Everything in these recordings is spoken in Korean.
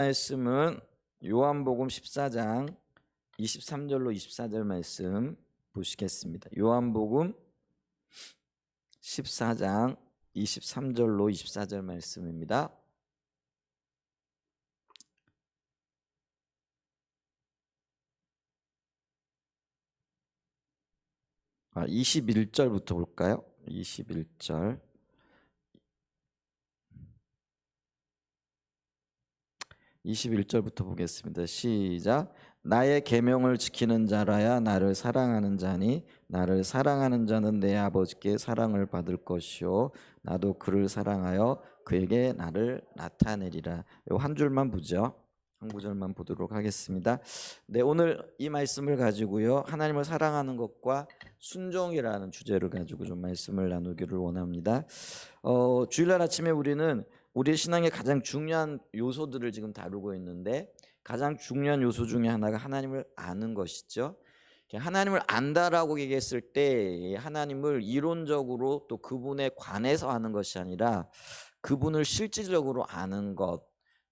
말씀은 요한복음 14장 23절로 24절 말씀 보시겠습니다. 요한복음 14장 23절로 24절 말씀입니다. 21절부터 볼까요? 21절. 21절부터 보겠습니다. 시작. 나의 계명을 지키는 자라야 나를 사랑하는 자니 나를 사랑하는 자는 내 아버지께 사랑을 받을 것이요 나도 그를 사랑하여 그에게 나를 나타내리라. 한 줄만 보죠. 한 구절만 보도록 하겠습니다. 네, 오늘 이 말씀을 가지고요, 하나님을 사랑하는 것과 순종이라는 주제를 가지고 좀 말씀을 나누기를 원합니다. 주일날 아침에 우리는 우리의 신앙의 가장 중요한 요소들을 지금 다루고 있는데, 가장 중요한 요소 중에 하나가 하나님을 아는 것이죠. 하나님을 안다라고 얘기했을 때 하나님을 이론적으로 또 그분에 관해서 아는 것이 아니라 그분을 실질적으로 아는 것,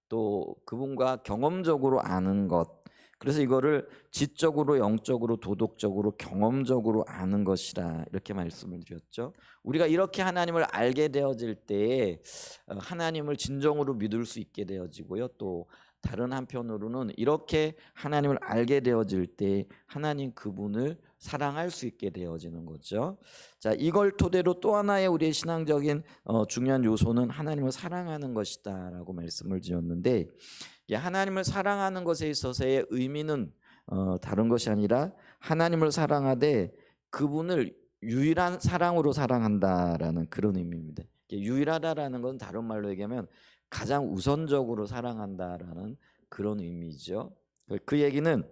또 그분과 경험적으로 아는 것, 그래서 이거를 지적으로, 영적으로, 도덕적으로, 경험적으로 아는 것이라 이렇게 말씀을 드렸죠. 우리가 이렇게 하나님을 알게 되어질 때에 하나님을 진정으로 믿을 수 있게 되어지고요, 또 다른 한편으로는 이렇게 하나님을 알게 되어질 때 하나님 그분을 사랑할 수 있게 되어지는 거죠. 자, 이걸 토대로 또 하나의 우리의 신앙적인 중요한 요소는 하나님을 사랑하는 것이다라고 말씀을 드렸는데, 하나님을 사랑하는 것에 있어서의 의미는 다른 것이 아니라 하나님을 사랑하되 그분을 유일한 사랑으로 사랑한다라는 그런 의미입니다. 유일하다라는 건 다른 말로 얘기하면 가장 우선적으로 사랑한다라는 그런 의미죠. 그 얘기는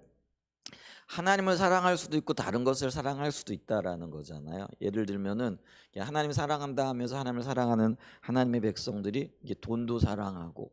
하나님을 사랑할 수도 있고 다른 것을 사랑할 수도 있다라는 거잖아요. 예를 들면은 하나님 사랑한다 하면서 하나님을 사랑하는 하나님의 백성들이 돈도 사랑하고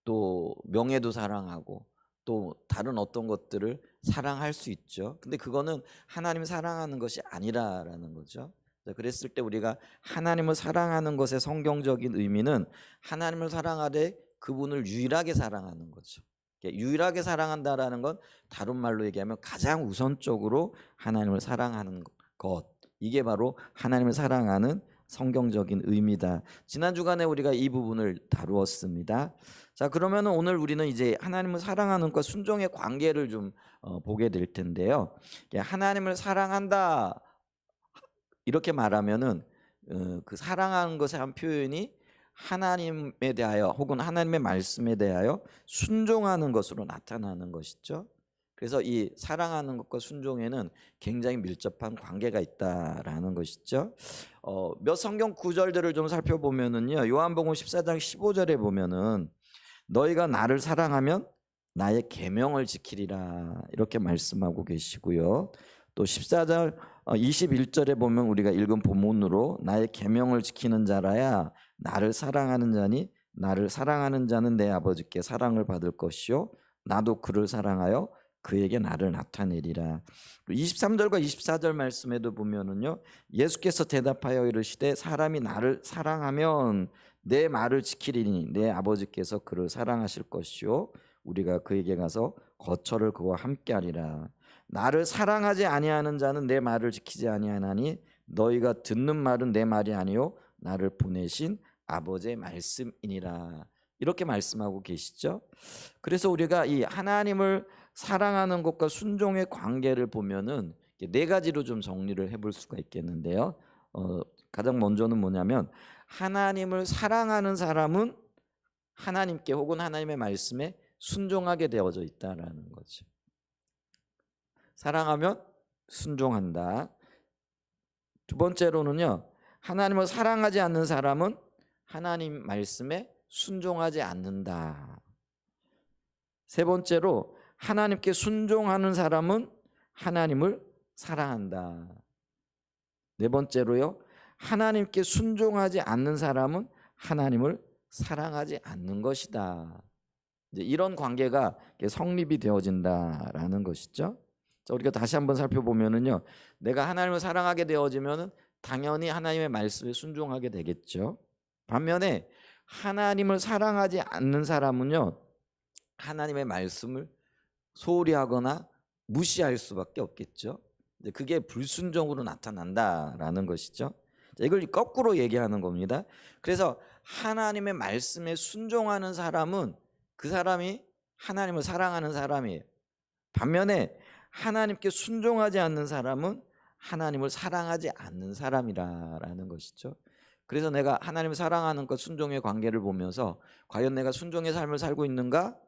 또 명예도 사랑하고 또 다른 어떤 것들을 사랑할 수 있죠. 근데 그거는 하나님을 사랑하는 것이 아니라라는 거죠. 그랬을 때 우리가 하나님을 사랑하는 것의 성경적인 의미는 하나님을 사랑하되 그분을 유일하게 사랑하는 거죠. 유일하게 사랑한다라는 건 다른 말로 얘기하면 가장 우선적으로 하나님을 사랑하는 것, 이게 바로 하나님을 사랑하는 성경적인 의미다. 지난 주간에 우리가 이 부분을 다루었습니다. 자, 그러면 오늘 우리는 이제 하나님을 사랑하는 것과 순종의 관계를 좀 보게 될 텐데요. 하나님을 사랑한다 이렇게 말하면은 그 사랑하는 것의 한 표현이 하나님에 대하여 혹은 하나님의 말씀에 대하여 순종하는 것으로 나타나는 것이죠. 그래서 이 사랑하는 것과 순종에는 굉장히 밀접한 관계가 있다라는 것이죠. 몇 성경 구절들을 좀 살펴보면은요, 요한복음 14장 15절에 보면은 너희가 나를 사랑하면 나의 계명을 지키리라 이렇게 말씀하고 계시고요. 또 14절 21절에 보면 우리가 읽은 본문으로 나의 계명을 지키는 자라야 나를 사랑하는 자니 나를 사랑하는 자는 내 아버지께 사랑을 받을 것이요 나도 그를 사랑하여 그에게 나를 나타내리라. 23절과 24절 말씀에도 보면은요, 예수께서 대답하여 이르시되 사람이 나를 사랑하면 내 말을 지키리니 내 아버지께서 그를 사랑하실 것이요 우리가 그에게 가서 거처를 그와 함께하리라. 나를 사랑하지 아니하는 자는 내 말을 지키지 아니하나니 너희가 듣는 말은 내 말이 아니요 나를 보내신 아버지의 말씀이니라. 이렇게 말씀하고 계시죠. 그래서 우리가 이 하나님을 사랑하는 것과 순종의 관계를 보면은 네 가지로 좀 정리를 해볼 수가 있겠는데요. 가장 먼저는 뭐냐면 하나님을 사랑하는 사람은 하나님께 혹은 하나님의 말씀에 순종하게 되어져 있다라는 거죠. 사랑하면 순종한다. 두 번째로는요, 하나님을 사랑하지 않는 사람은 하나님 말씀에 순종하지 않는다. 세 번째로 하나님께 순종하는 사람은 하나님을 사랑한다. 네 번째로요, 하나님께 순종하지 않는 사람은 하나님을 사랑하지 않는 것이다. 이제 이런 관계가 성립이 되어진다라는 것이죠. 자, 우리가 다시 한번 살펴보면은요, 내가 하나님을 사랑하게 되어지면은 당연히 하나님의 말씀에 순종하게 되겠죠. 반면에 하나님을 사랑하지 않는 사람은요, 하나님의 말씀을 소홀히 하거나 무시할 수밖에 없겠죠. 그게 불순종으로 나타난다라는 것이죠. 이걸 거꾸로 얘기하는 겁니다. 그래서 하나님의 말씀에 순종하는 사람은 그 사람이 하나님을 사랑하는 사람이에요. 반면에 하나님께 순종하지 않는 사람은 하나님을 사랑하지 않는 사람이라는 것이죠. 그래서 내가 하나님을 사랑하는 것, 순종의 관계를 보면서 과연 내가 순종의 삶을 살고 있는가,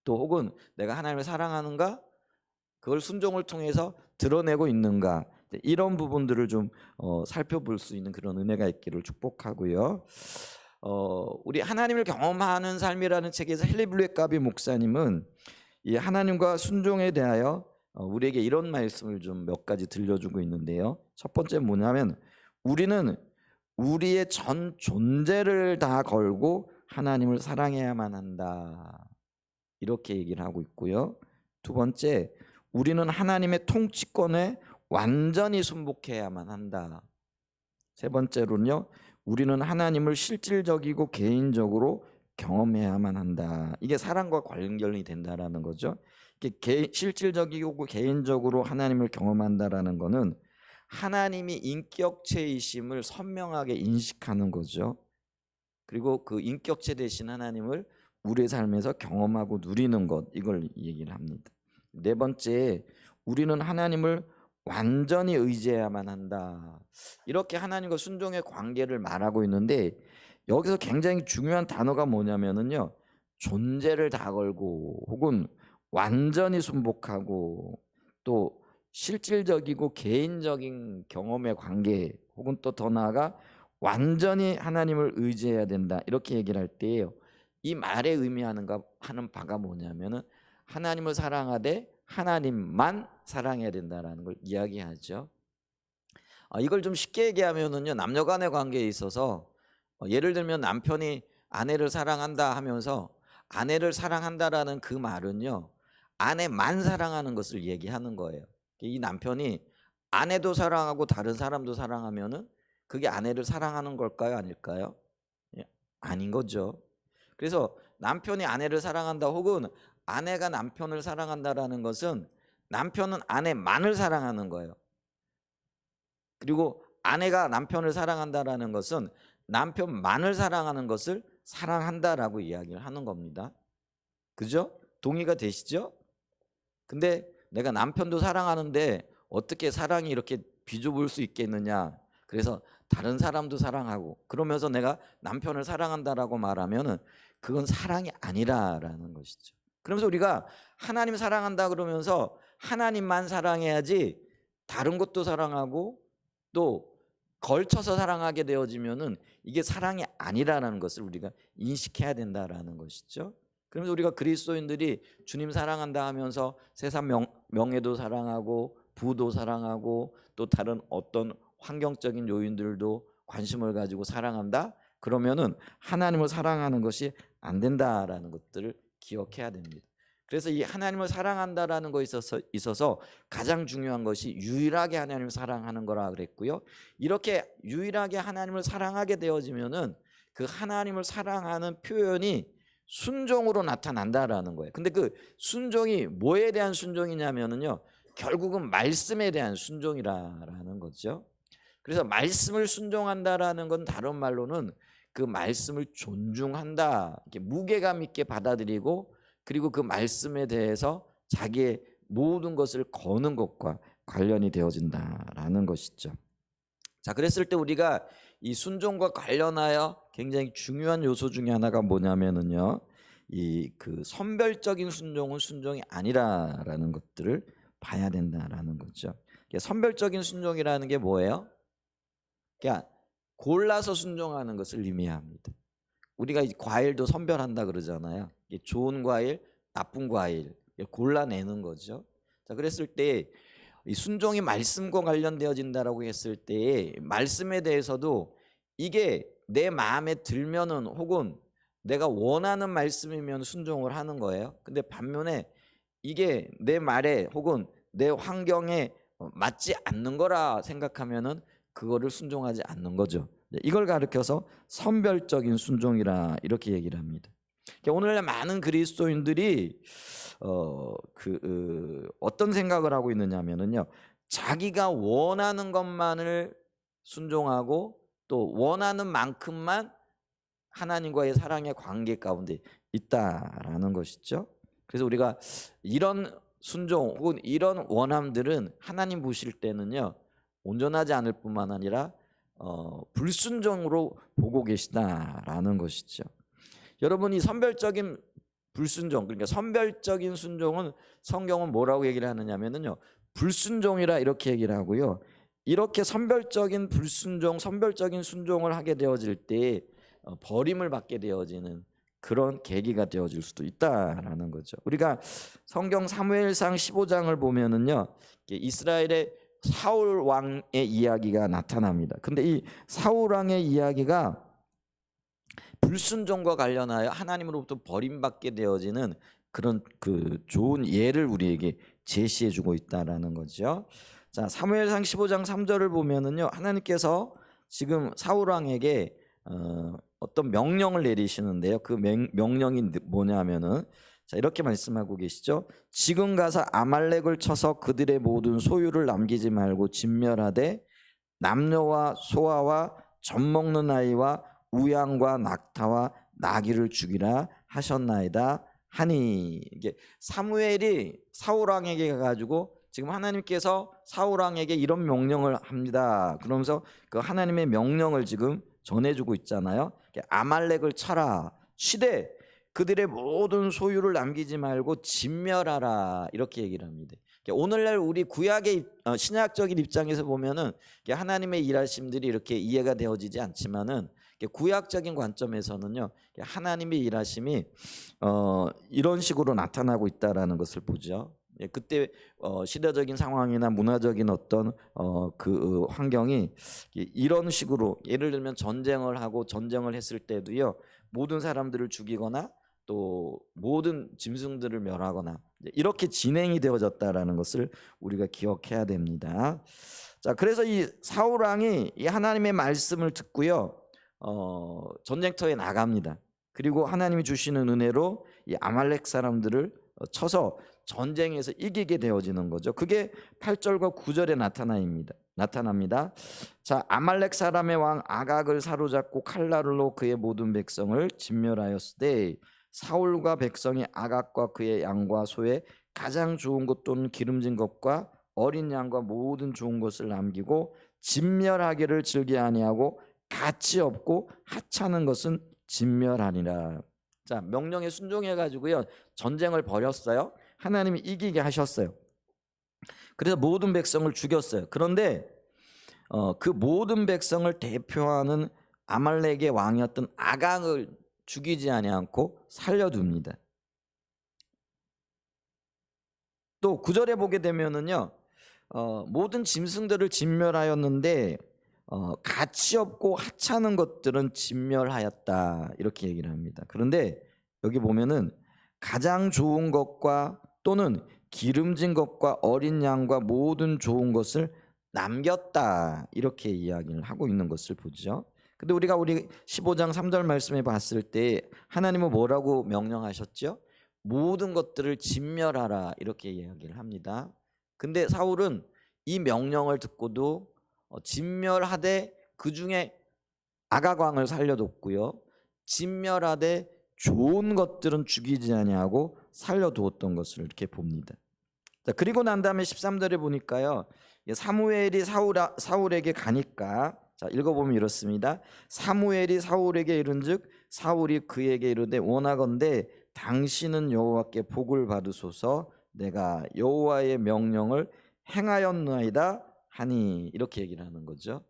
또 혹은 내가 하나님을 사랑하는가, 그걸 순종을 통해서 드러내고 있는가, 이런 부분들을 좀 살펴볼 수 있는 그런 은혜가 있기를 축복하고요. 우리 하나님을 경험하는 삶이라는 책에서 헨리 블랙가비 목사님은 이 하나님과 순종에 대하여 우리에게 이런 말씀을 좀 몇 가지 들려주고 있는데요. 첫 번째 뭐냐면, 우리는 우리의 전 존재를 다 걸고 하나님을 사랑해야만 한다, 이렇게 얘기를 하고 있고요. 두 번째, 우리는 하나님의 통치권에 완전히 순복해야만 한다. 세 번째로는요, 우리는 하나님을 실질적이고 개인적으로 경험해야만 한다. 이게 사랑과 관련이 된다라는 거죠. 실질적이고 개인적으로 하나님을 경험한다라는 거는 하나님이 인격체이심을 선명하게 인식하는 거죠. 그리고 그 인격체 되신 하나님을 우리의 삶에서 경험하고 누리는 것, 이걸 얘기를 합니다. 네 번째, 우리는 하나님을 완전히 의지해야만 한다. 이렇게 하나님과 순종의 관계를 말하고 있는데, 여기서 굉장히 중요한 단어가 뭐냐면은요, 존재를 다 걸고 혹은 완전히 순복하고 또 실질적이고 개인적인 경험의 관계, 혹은 또 더 나아가 완전히 하나님을 의지해야 된다, 이렇게 얘기를 할 때예요. 이 말에 의미하는 바가 뭐냐면은 하나님을 사랑하되 하나님만 사랑해야 된다라는 걸 이야기하죠. 이걸 좀 쉽게 얘기하면은요, 남녀간의 관계에 있어서 예를 들면 남편이 아내를 사랑한다 하면서 아내를 사랑한다라는 그 말은요, 아내만 사랑하는 것을 얘기하는 거예요. 이 남편이 아내도 사랑하고 다른 사람도 사랑하면은 그게 아내를 사랑하는 걸까요, 아닐까요? 아닌 거죠. 그래서 남편이 아내를 사랑한다, 혹은 아내가 남편을 사랑한다라는 것은 남편은 아내만을 사랑하는 거예요. 그리고 아내가 남편을 사랑한다라는 것은 남편만을 사랑하는 것을 사랑한다라고 이야기를 하는 겁니다. 그죠? 동의가 되시죠? 근데 내가 남편도 사랑하는데 어떻게 사랑이 이렇게 비좁을 수 있겠느냐? 그래서 다른 사람도 사랑하고 그러면서 내가 남편을 사랑한다라고 말하면은 그건 사랑이 아니라라는 것이죠. 그러면서 우리가 하나님 사랑한다 그러면서 하나님만 사랑해야지 다른 것도 사랑하고 또 걸쳐서 사랑하게 되어지면은 이게 사랑이 아니라는 것을 우리가 인식해야 된다라는 것이죠. 그러면서 우리가 그리스도인들이 주님 사랑한다 하면서 세상 명예도 사랑하고 부도 사랑하고 또 다른 어떤 환경적인 요인들도 관심을 가지고 사랑한다, 그러면은 하나님을 사랑하는 것이 안 된다라는 것들을 기억해야 됩니다. 그래서 이 하나님을 사랑한다라는 것에 있어서 가장 중요한 것이 유일하게 하나님을 사랑하는 거라 그랬고요. 이렇게 유일하게 하나님을 사랑하게 되어지면은 그 하나님을 사랑하는 표현이 순종으로 나타난다라는 거예요. 근데 그 순종이 뭐에 대한 순종이냐면은요, 결국은 말씀에 대한 순종이라는 거죠. 그래서 말씀을 순종한다라는 건 다른 말로는 그 말씀을 존중한다, 이렇게 무게감 있게 받아들이고 그리고 그 말씀에 대해서 자기의 모든 것을 거는 것과 관련이 되어진다라는 것이죠. 자, 그랬을 때 우리가 이 순종과 관련하여 굉장히 중요한 요소 중에 하나가 뭐냐면은요, 이 그 선별적인 순종은 순종이 아니라라는 것들을 봐야 된다라는 거죠. 선별적인 순종이라는 게 뭐예요? 그러니까 골라서 순종하는 것을 의미합니다. 우리가 과일도 선별한다 그러잖아요. 좋은 과일, 나쁜 과일 골라내는 거죠. 자, 그랬을 때 이 순종이 말씀과 관련되어진다라고 했을 때 말씀에 대해서도 이게 내 마음에 들면은 혹은 내가 원하는 말씀이면 순종을 하는 거예요. 근데 반면에 이게 내 말에 혹은 내 환경에 맞지 않는 거라 생각하면은 그거를 순종하지 않는 거죠. 이걸 가르쳐서 선별적인 순종이라 이렇게 얘기를 합니다. 그러니까 오늘날 많은 그리스도인들이 어떤 생각을 하고 있느냐면은요, 자기가 원하는 것만을 순종하고 또 원하는 만큼만 하나님과의 사랑의 관계 가운데 있다라는 것이죠. 그래서 우리가 이런 순종 혹은 이런 원함들은 하나님 보실 때는요, 온전하지 않을 뿐만 아니라 불순종으로 보고 계시다라는 것이죠. 여러분이 선별적인 불순종, 그러니까 선별적인 순종은 성경은 뭐라고 얘기를 하느냐면요, 불순종이라 이렇게 얘기를 하고요. 이렇게 선별적인 불순종, 선별적인 순종을 하게 되어질 때 버림을 받게 되어지는 그런 계기가 되어질 수도 있다라는 거죠. 우리가 성경 사무엘상 15장을 보면은요, 이스라엘의 사울 왕의 이야기가 나타납니다. 근데 이 사울 왕의 이야기가 불순종과 관련하여 하나님으로부터 버림받게 되어지는 그런 좋은 예를 우리에게 제시해주고 있다라는 거죠. 자, 사무엘상 15장 3절을 보면은요, 하나님께서 지금 사울 왕에게 어떤 명령을 내리시는데요. 그 명령이 뭐냐면은, 자, 이렇게 말씀하고 계시죠. 지금 가서 아말렉을 쳐서 그들의 모든 소유를 남기지 말고 진멸하되 남녀와 소아와 젖먹는 아이와 우양과 낙타와 나귀를 죽이라 하셨나이다 하니, 이게 사무엘이 사울 왕에게 가가지고 지금 하나님께서 사울 왕에게 이런 명령을 합니다. 그러면서 그 하나님의 명령을 지금 전해주고 있잖아요. 아말렉을 쳐라, 치되 그들의 모든 소유를 남기지 말고 진멸하라, 이렇게 얘기를 합니다. 오늘날 우리 구약의 신약적인 입장에서 보면은 하나님의 일하심들이 이렇게 이해가 되어지지 않지만은, 구약적인 관점에서는요, 하나님의 일하심이 이런 식으로 나타나고 있다라는 것을 보죠. 그때 시대적인 상황이나 문화적인 어떤 그 환경이 이런 식으로, 예를 들면 전쟁을 하고 전쟁을 했을 때도요, 모든 사람들을 죽이거나 또 모든 짐승들을 멸하거나 이렇게 진행이 되어졌다라는 것을 우리가 기억해야 됩니다. 자, 그래서 이 사울 왕이 이 하나님의 말씀을 듣고요, 전쟁터에 나갑니다. 그리고 하나님이 주시는 은혜로 이 아말렉 사람들을 쳐서 전쟁에서 이기게 되어지는 거죠. 그게 8절과 9절에 나타납니다. 자, 아말렉 사람의 왕 아각을 사로잡고 칼날로 그의 모든 백성을 진멸하였으되 사울과 백성이 아각과 그의 양과 소에 가장 좋은 것 또는 기름진 것과 어린 양과 모든 좋은 것을 남기고 진멸하기를 즐겨 아니하고 가치 없고 하찮은 것은 진멸하니라. 자, 명령에 순종해 가지고요, 전쟁을 벌였어요. 하나님이 이기게 하셨어요. 그래서 모든 백성을 죽였어요. 그런데 그 모든 백성을 대표하는 아말렉의 왕이었던 아각을 죽이지 아니하고 살려둡니다. 또 9절에 보게 되면은요, 모든 짐승들을 진멸하였는데 가치 없고 하찮은 것들은 진멸하였다, 이렇게 얘기를 합니다. 그런데 여기 보면은 가장 좋은 것과 또는 기름진 것과 어린 양과 모든 좋은 것을 남겼다, 이렇게 이야기를 하고 있는 것을 보죠. 근데 우리 15장 3절 말씀에 봤을 때 하나님은 뭐라고 명령하셨죠? 모든 것들을 진멸하라, 이렇게 이야기를 합니다. 근데 사울은 이 명령을 듣고도 진멸하되 그 중에 아각 왕을 살려뒀고요, 진멸하되 좋은 것들은 죽이지 아니하고 살려두었던 것을 이렇게 봅니다. 자, 그리고 난 다음에 13절에 보니까요, 사무엘이 사울에게 가니까, 자, 읽어보면 이렇습니다. 사무엘이 사울에게 이른즉 사울이 그에게 이르되 원하건대 당신은 여호와께 복을 받으소서, 내가 여호와의 명령을 행하였나이다 하니, 이렇게 얘기를 하는 거죠.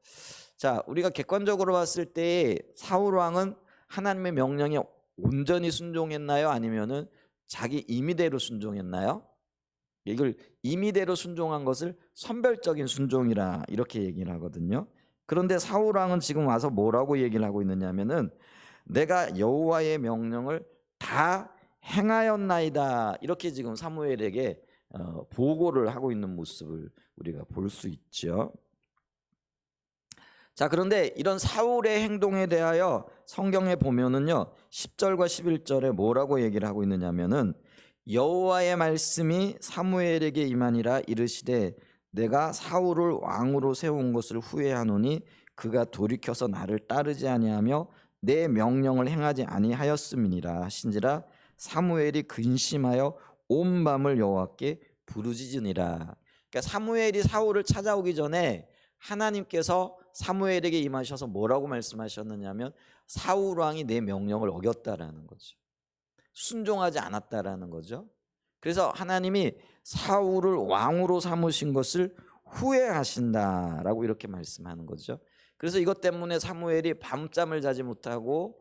자, 우리가 객관적으로 봤을 때 사울 왕은 하나님의 명령에 온전히 순종했나요? 아니면은 자기 임의대로 순종했나요? 이걸 임의대로 순종한 것을 선별적인 순종이라 이렇게 얘기를 하거든요. 그런데 사울 왕은 지금 와서 뭐라고 얘기를 하고 있느냐면은 내가 여호와의 명령을 다 행하였나이다, 이렇게 지금 사무엘에게 보고를 하고 있는 모습을 우리가 볼 수 있죠. 자, 그런데 이런 사울의 행동에 대하여 성경에 보면은요 10절과 11절에 뭐라고 얘기를 하고 있느냐면은 여호와의 말씀이 사무엘에게 임하니라 이르시되 내가 사울을 왕으로 세운 것을 후회하노니 그가 돌이켜서 나를 따르지 아니하며 내 명령을 행하지 아니하였음이니라 하신지라 사무엘이 근심하여 온 밤을 여호와께 부르짖으니라. 그러니까 사무엘이 사울을 찾아오기 전에 하나님께서 사무엘에게 임하셔서 뭐라고 말씀하셨느냐면 사울 왕이 내 명령을 어겼다라는 거죠. 순종하지 않았다라는 거죠. 그래서 하나님이 사울을 왕으로 삼으신 것을 후회하신다라고 이렇게 말씀하는 거죠. 그래서 이것 때문에 사무엘이 밤잠을 자지 못하고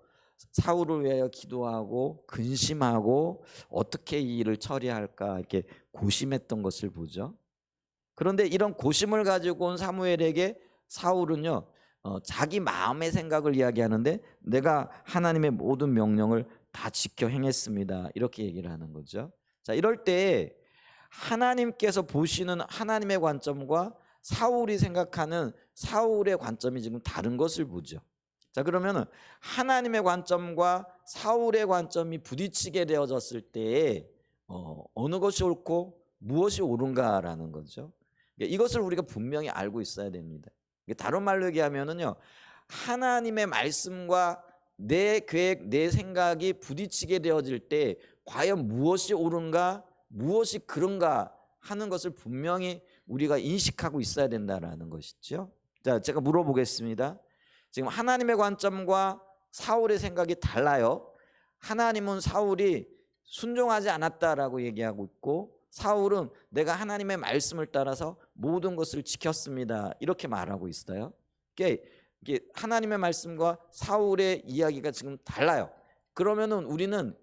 사울을 위하여 기도하고 근심하고 어떻게 이 일을 처리할까 이렇게 고심했던 것을 보죠. 그런데 이런 고심을 가지고 온 사무엘에게 사울은요 자기 마음의 생각을 이야기하는데 내가 하나님의 모든 명령을 다 지켜 행했습니다 이렇게 얘기를 하는 거죠. 자, 이럴 때 하나님께서 보시는 하나님의 관점과 사울이 생각하는 사울의 관점이 지금 다른 것을 보죠. 자, 그러면 하나님의 관점과 사울의 관점이 부딪히게 되어졌을 때 어느 것이 옳고 무엇이 옳은가라는 거죠. 이것을 우리가 분명히 알고 있어야 됩니다. 다른 말로 얘기하면은요 하나님의 말씀과 내 계획, 내 생각이 부딪히게 되어질 때 과연 무엇이 옳은가, 무엇이 그런가 하는 것을 분명히 우리가 인식하고 있어야 된다라는 것이죠. 자, 제가 물어보겠습니다. 지금 하나님의 관점과 사울의 생각이 달라요. 하나님은 사울이 순종하지 않았다라고 얘기하고 있고 사울은 내가 하나님의 말씀을 따라서 모든 것을 지켰습니다 이렇게 말하고 있어요. 이게 하나님의 말씀과 사울의 이야기가 지금 달라요. 그러면은 우리는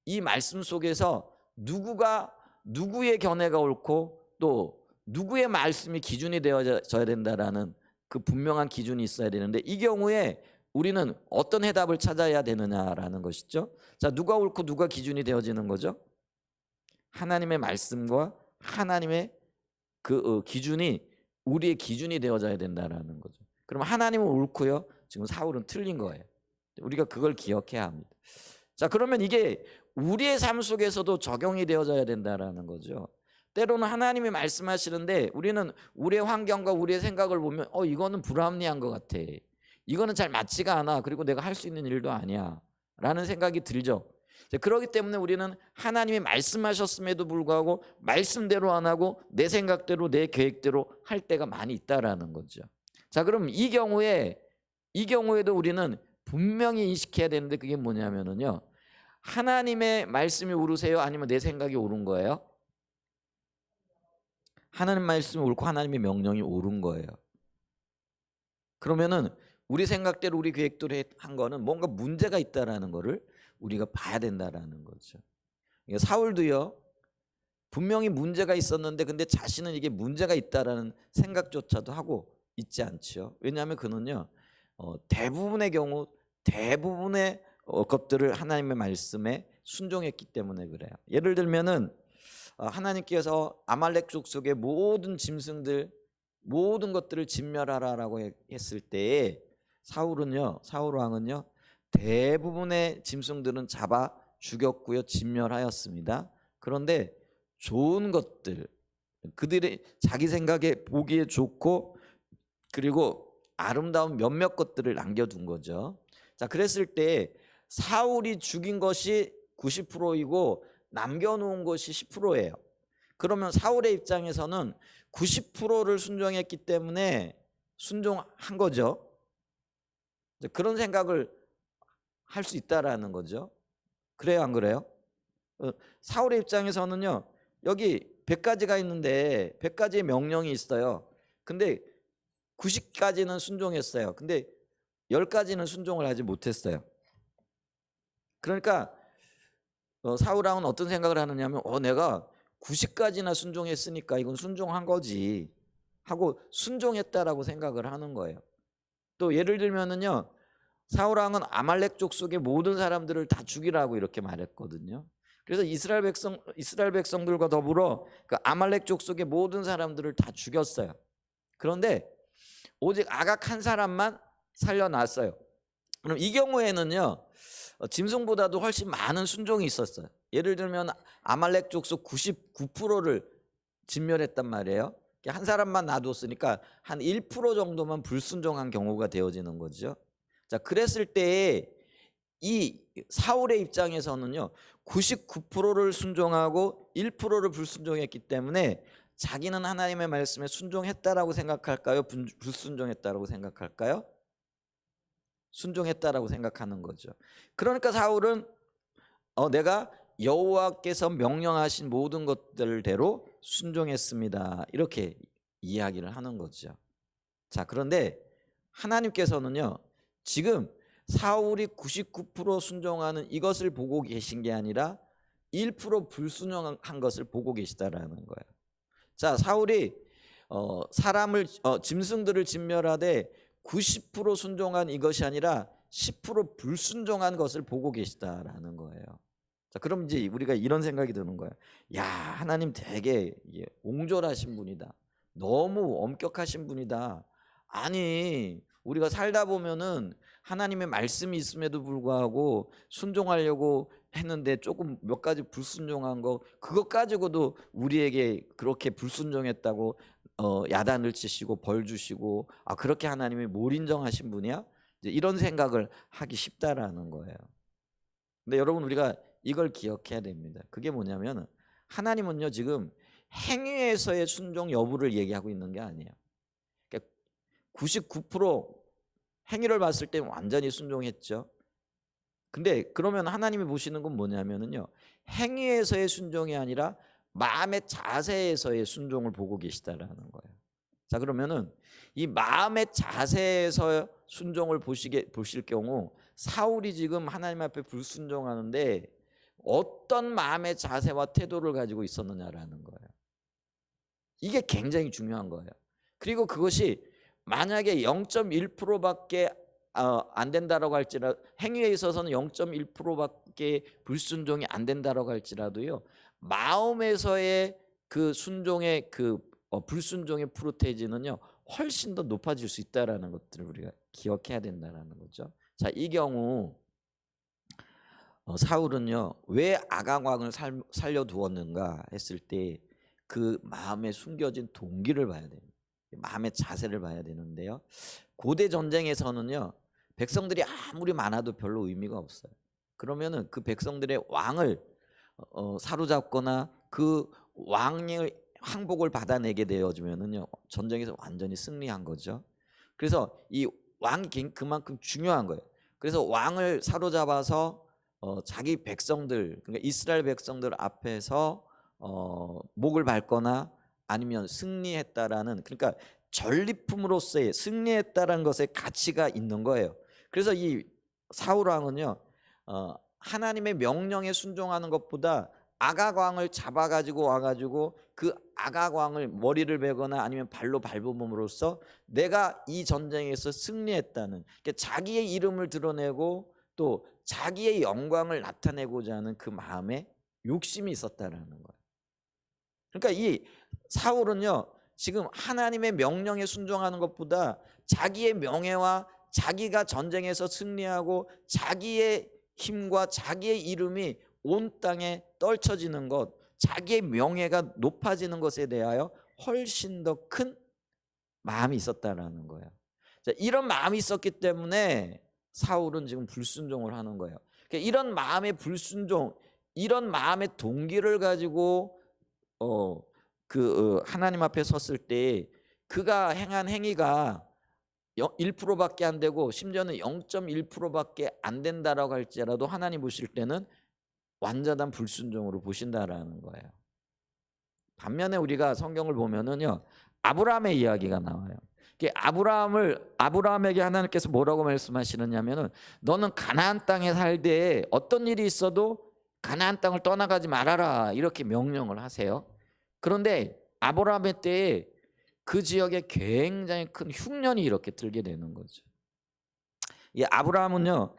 이 말씀 속에서 누구의 견해가 옳고 또 누구의 말씀이 기준이 되어져야 된다라는 그 분명한 기준이 있어야 되는데 이 경우에 우리는 어떤 해답을 찾아야 되느냐라는 것이죠. 자, 누가 옳고 누가 기준이 되어지는 거죠? 하나님의 말씀과 하나님의 그 기준이 우리의 기준이 되어져야 된다라는 거죠. 그럼 하나님은 옳고요, 지금 사울은 틀린 거예요. 우리가 그걸 기억해야 합니다. 자, 그러면 이게 우리의 삶 속에서도 적용이 되어져야 된다라는 거죠. 때로는 하나님이 말씀하시는데 우리는 우리의 환경과 우리의 생각을 보면 이거는 불합리한 것 같아, 이거는 잘 맞지가 않아, 그리고 내가 할 수 있는 일도 아니야 라는 생각이 들죠. 그렇기 때문에 우리는 하나님이 말씀하셨음에도 불구하고 말씀대로 안 하고 내 생각대로 내 계획대로 할 때가 많이 있다라는 거죠. 자, 그럼 이 경우에도 우리는 분명히 인식해야 되는데 그게 뭐냐면은요 하나님의 말씀이 옳으세요? 아니면 내 생각이 옳은 거예요? 하나님 말씀이 옳고 하나님의 명령이 옳은 거예요. 그러면은 우리 생각대로 우리 계획대로 한 거는 뭔가 문제가 있다라는 거를 우리가 봐야 된다라는 거죠. 사울도요 분명히 문제가 있었는데 근데 자신은 이게 문제가 있다라는 생각조차도 하고 있지 않죠. 왜냐하면 그는요 대부분의 경우 대부분의 것들을 하나님의 말씀에 순종했기 때문에 그래요. 예를 들면은 하나님께서 아말렉 족속의 모든 짐승들 모든 것들을 진멸하라라고 했을 때에 사울 왕은요 대부분의 짐승들은 잡아 죽였고요 진멸하였습니다. 그런데 좋은 것들, 그들의 자기 생각에 보기에 좋고 그리고 아름다운 몇몇 것들을 남겨둔 거죠. 자, 그랬을 때 사울이 죽인 것이 90%이고 남겨놓은 것이 10%예요. 그러면 사울의 입장에서는 90%를 순종했기 때문에 순종한 거죠. 그런 생각을 할 수 있다라는 거죠. 그래요, 안 그래요? 사울의 입장에서는요 여기 100가지가 있는데 100가지의 명령이 있어요. 근데 90가지는 순종했어요. 근데 10가지는 순종을 하지 못했어요. 그러니까 사울 왕은 어떤 생각을 하느냐면 내가 90가지나 순종했으니까 이건 순종한 거지 하고 순종했다라고 생각을 하는 거예요. 또 예를 들면은요 사울 왕은 아말렉 족속의 모든 사람들을 다 죽이라고 이렇게 말했거든요. 그래서 이스라엘 백성들과 더불어 그 아말렉 족속의 모든 사람들을 다 죽였어요. 그런데 오직 아각 한 사람만 살려놨어요. 그럼 이 경우에는요, 짐승보다도 훨씬 많은 순종이 있었어요. 예를 들면 아말렉 족속 99%를 진멸했단 말이에요. 한 사람만 놔뒀으니까 한 1% 정도만 불순종한 경우가 되어지는 거죠. 자, 그랬을 때에 이 사울의 입장에서는요, 99%를 순종하고 1%를 불순종했기 때문에 자기는 하나님의 말씀에 순종했다라고 생각할까요? 불순종했다라고 생각할까요? 순종했다라고 생각하는 거죠. 그러니까 사울은 내가 여호와께서 명령하신 모든 것들대로 순종했습니다, 이렇게 이야기를 하는 거죠. 자, 그런데 하나님께서는요, 지금 사울이 99% 순종하는 이것을 보고 계신 게 아니라 1% 불순종한 것을 보고 계시다라는 거예요. 자, 사울이 짐승들을 진멸하되 90% 순종한 이것이 아니라 10% 불순종한 것을 보고 계시다라는 거예요. 자, 그럼 이제 우리가 이런 생각이 드는 거예요. 야, 하나님 되게 옹졸하신 분이다. 너무 엄격하신 분이다. 아니, 우리가 살다 보면은 하나님의 말씀이 있음에도 불구하고 순종하려고 했는데 조금 몇 가지 불순종한 거, 그것 가지고도 우리에게 그렇게 불순종했다고 야단을 치시고 벌 주시고, 그렇게 하나님이 뭘 인정하신 분이야? 이제 이런 생각을 하기 쉽다라는 거예요. 근데 여러분, 우리가 이걸 기억해야 됩니다. 그게 뭐냐면 하나님은요, 지금 행위에서의 순종 여부를 얘기하고 있는 게 아니에요. 그러니까 99% 행위를 봤을 때 완전히 순종했죠. 근데 그러면 하나님이 보시는 건 뭐냐면요, 행위에서의 순종이 아니라 마음의 자세에서의 순종을 보고 계시다라는 거예요. 자, 그러면은 이 마음의 자세에서 순종을 보실 경우 사울이 지금 하나님 앞에 불순종하는데 어떤 마음의 자세와 태도를 가지고 있었느냐라는 거예요. 이게 굉장히 중요한 거예요. 그리고 그것이 만약에 0.1%밖에 안 된다라고 할지라도, 행위에 있어서는 0.1%밖에 불순종이 안 된다라고 할지라도요, 마음에서의 그 순종의 불순종의 프로테이지는요 훨씬 더 높아질 수 있다라는 것들을 우리가 기억해야 된다라는 거죠. 자, 이 경우 사울은요, 왜 아각 왕을 살려두었는가 했을 때 그 마음에 숨겨진 동기를 봐야 돼요. 마음의 자세를 봐야 되는데요, 고대 전쟁에서는요, 백성들이 아무리 많아도 별로 의미가 없어요. 그러면은 그 백성들의 왕을 사로잡거나 그 왕의 항복을 받아내게 되어지면은요, 전쟁에서 완전히 승리한 거죠. 그래서 이 왕이 그만큼 중요한 거예요. 그래서 왕을 사로잡아서 자기 백성들, 그러니까 이스라엘 백성들 앞에서 목을 밟거나 아니면 승리했다라는, 그러니까 전리품으로서의 승리했다라는 것에 가치가 있는 거예요. 그래서 이 사울 왕은요, 하나님의 명령에 순종하는 것보다 아각 왕을 잡아가지고 와가지고 그 아각 왕을 머리를 베거나 아니면 발로 밟음으로써 내가 이 전쟁에서 승리했다는, 그러니까 자기의 이름을 드러내고 또 자기의 영광을 나타내고자 하는 그 마음에 욕심이 있었다라는 거예요. 그러니까 이 사울은요, 지금 하나님의 명령에 순종하는 것보다 자기의 명예와 자기가 전쟁에서 승리하고 자기의 힘과 자기의 이름이 온 땅에 떨쳐지는 것, 자기의 명예가 높아지는 것에 대하여 훨씬 더 큰 마음이 있었다라는 거예요. 자, 이런 마음이 있었기 때문에 사울은 지금 불순종을 하는 거예요. 그러니까 이런 마음의 불순종, 이런 마음의 동기를 가지고 하나님 앞에 섰을 때 그가 행한 행위가 1%밖에 안 되고 심지어는 0.1%밖에 안 된다라고 할지라도 하나님 보실 때는 완전한 불순종으로 보신다라는 거예요. 반면에 우리가 성경을 보면은요, 아브라함의 이야기가 나와요. 아브라함에게 하나님께서 뭐라고 말씀하시느냐면은, 너는 가나안 땅에 살되 어떤 일이 있어도 가나안 땅을 떠나가지 말아라, 이렇게 명령을 하세요. 그런데 아브라함의 때에 그 지역에 굉장히 큰 흉년이 이렇게 들게 되는 거죠. 이 아브라함은요,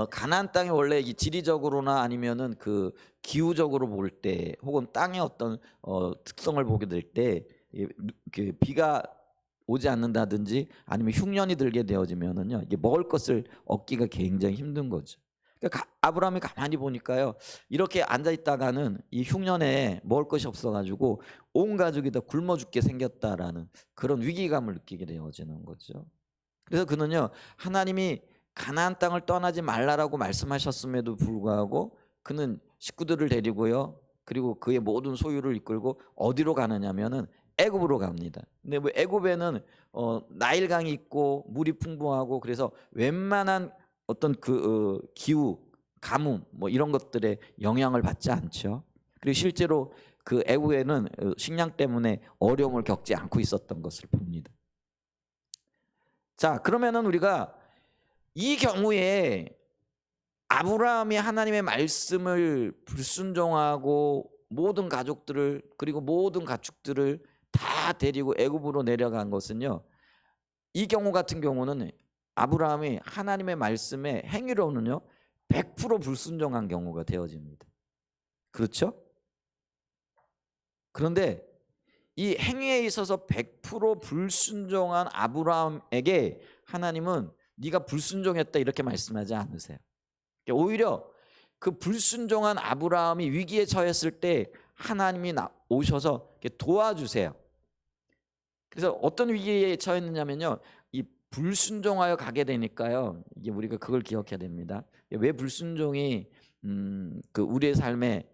가나안 땅에 원래 이 지리적으로나 아니면은 그 기후적으로 볼 때, 혹은 땅의 어떤 특성을 보게 될 때 비가 오지 않는다든지 아니면 흉년이 들게 되어지면은요, 이게 먹을 것을 얻기가 굉장히 힘든 거죠. 그러니까 아브라함이 가만히 보니까요, 이렇게 앉아 있다가는 이 흉년에 먹을 것이 없어가지고 온 가족이 다 굶어 죽게 생겼다라는 그런 위기감을 느끼게 되어지는 거죠. 그래서 그는요, 하나님이 가나안 땅을 떠나지 말라라고 말씀하셨음에도 불구하고 그는 식구들을 데리고요, 그리고 그의 모든 소유를 이끌고 어디로 가느냐면은 애굽으로 갑니다. 근데 뭐 애굽에는 나일강이 있고 물이 풍부하고 그래서 웬만한 어떤 기후, 가뭄 뭐 이런 것들에 영향을 받지 않죠. 그리고 실제로 그 애굽에는 식량 때문에 어려움을 겪지 않고 있었던 것을 봅니다. 자, 그러면은 우리가 이 경우에 아브라함이 하나님의 말씀을 불순종하고 모든 가족들을 그리고 모든 가축들을 다 데리고 애굽으로 내려간 것은요, 이 경우 같은 경우는 아브라함이 하나님의 말씀에 행위로는요 100% 불순종한 경우가 되어집니다. 그렇죠? 그런데 이 행위에 있어서 100% 불순종한 아브라함에게 하나님은 네가 불순종했다 이렇게 말씀하지 않으세요. 오히려 그 불순종한 아브라함이 위기에 처했을 때 하나님이 오셔서 도와주세요. 그래서 어떤 위기에 처했느냐면요, 이 불순종하여 가게 되니까요, 이게 우리가 그걸 기억해야 됩니다. 왜 불순종이 그 우리의 삶에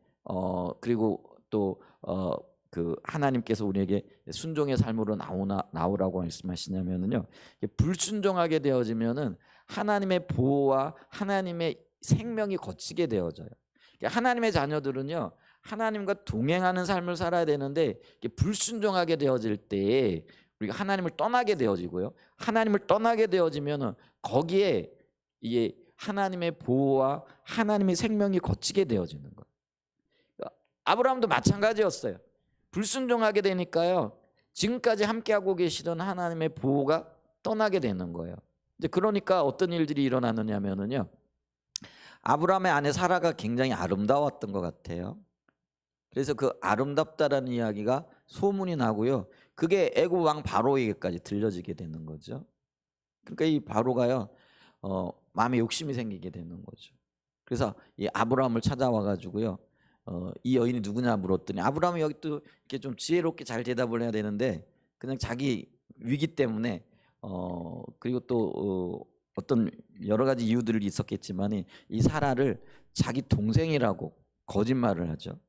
그리고 또 그 하나님께서 우리에게 순종의 삶으로 나오라고 말씀하시냐면요, 불순종하게 되어지면은 하나님의 보호와 하나님의 생명이 거치게 되어져요. 하나님의 자녀들은요, 하나님과 동행하는 삶을 살아야 되는데 불순종하게 되어질 때 우리가 하나님을 떠나게 되어지고요, 하나님을 떠나게 되어지면은 거기에 이게 하나님의 보호와 하나님의 생명이 거치게 되어지는 거예요. 아브라함도 마찬가지였어요. 불순종하게 되니까요, 지금까지 함께하고 계시던 하나님의 보호가 떠나게 되는 거예요. 이제 그러니까 어떤 일들이 일어나느냐면요, 아브라함의 아내 사라가 굉장히 아름다웠던 것 같아요. 그래서 그 아름답다라는 이야기가 소문이 나고요, 그게 애굽 왕 바로에게까지 들려지게 되는 거죠. 그러니까 이 바로가요 마음에 욕심이 생기게 되는 거죠. 그래서 이 아브라함을 찾아와 가지고요, 이 여인이 누구냐 물었더니 아브라함이 여기 또 이렇게 좀 지혜롭게 잘 대답을 해야 되는데 그냥 자기 위기 때문에 그리고 또 어떤 여러 가지 이유들이 있었겠지만 이 사라를 자기 동생이라고 거짓말을 하죠.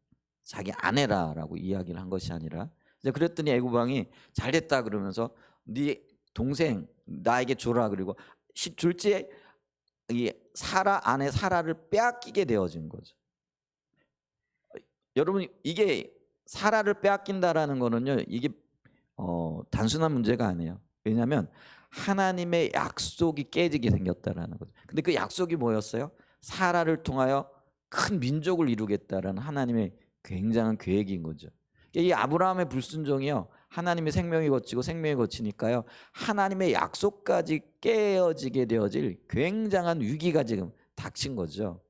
자기 아내라라고 이야기를 한 것이 아니라. 이제 그랬더니 애굽 왕이 잘됐다 그러면서 네 동생 나에게 줘라, 그리고 둘째 이 사라 아내 사라를 빼앗기게 되어진 거죠. 여러분, 이게 사라를 빼앗긴다라는 거는요, 이게 단순한 문제가 아니에요. 왜냐하면 하나님의 약속이 깨지게 생겼다라는 거죠. 근데 그 약속이 뭐였어요? 사라를 통하여 큰 민족을 이루겠다라는 하나님의 굉장한 계획인 거죠. 이 아브라함의 불순종이요, 하나님의 생명이 거치고 생명이 거치니까요, 하나님의 약속까지 깨어지게 되어질 굉장한 위기가 지금 닥친 거죠.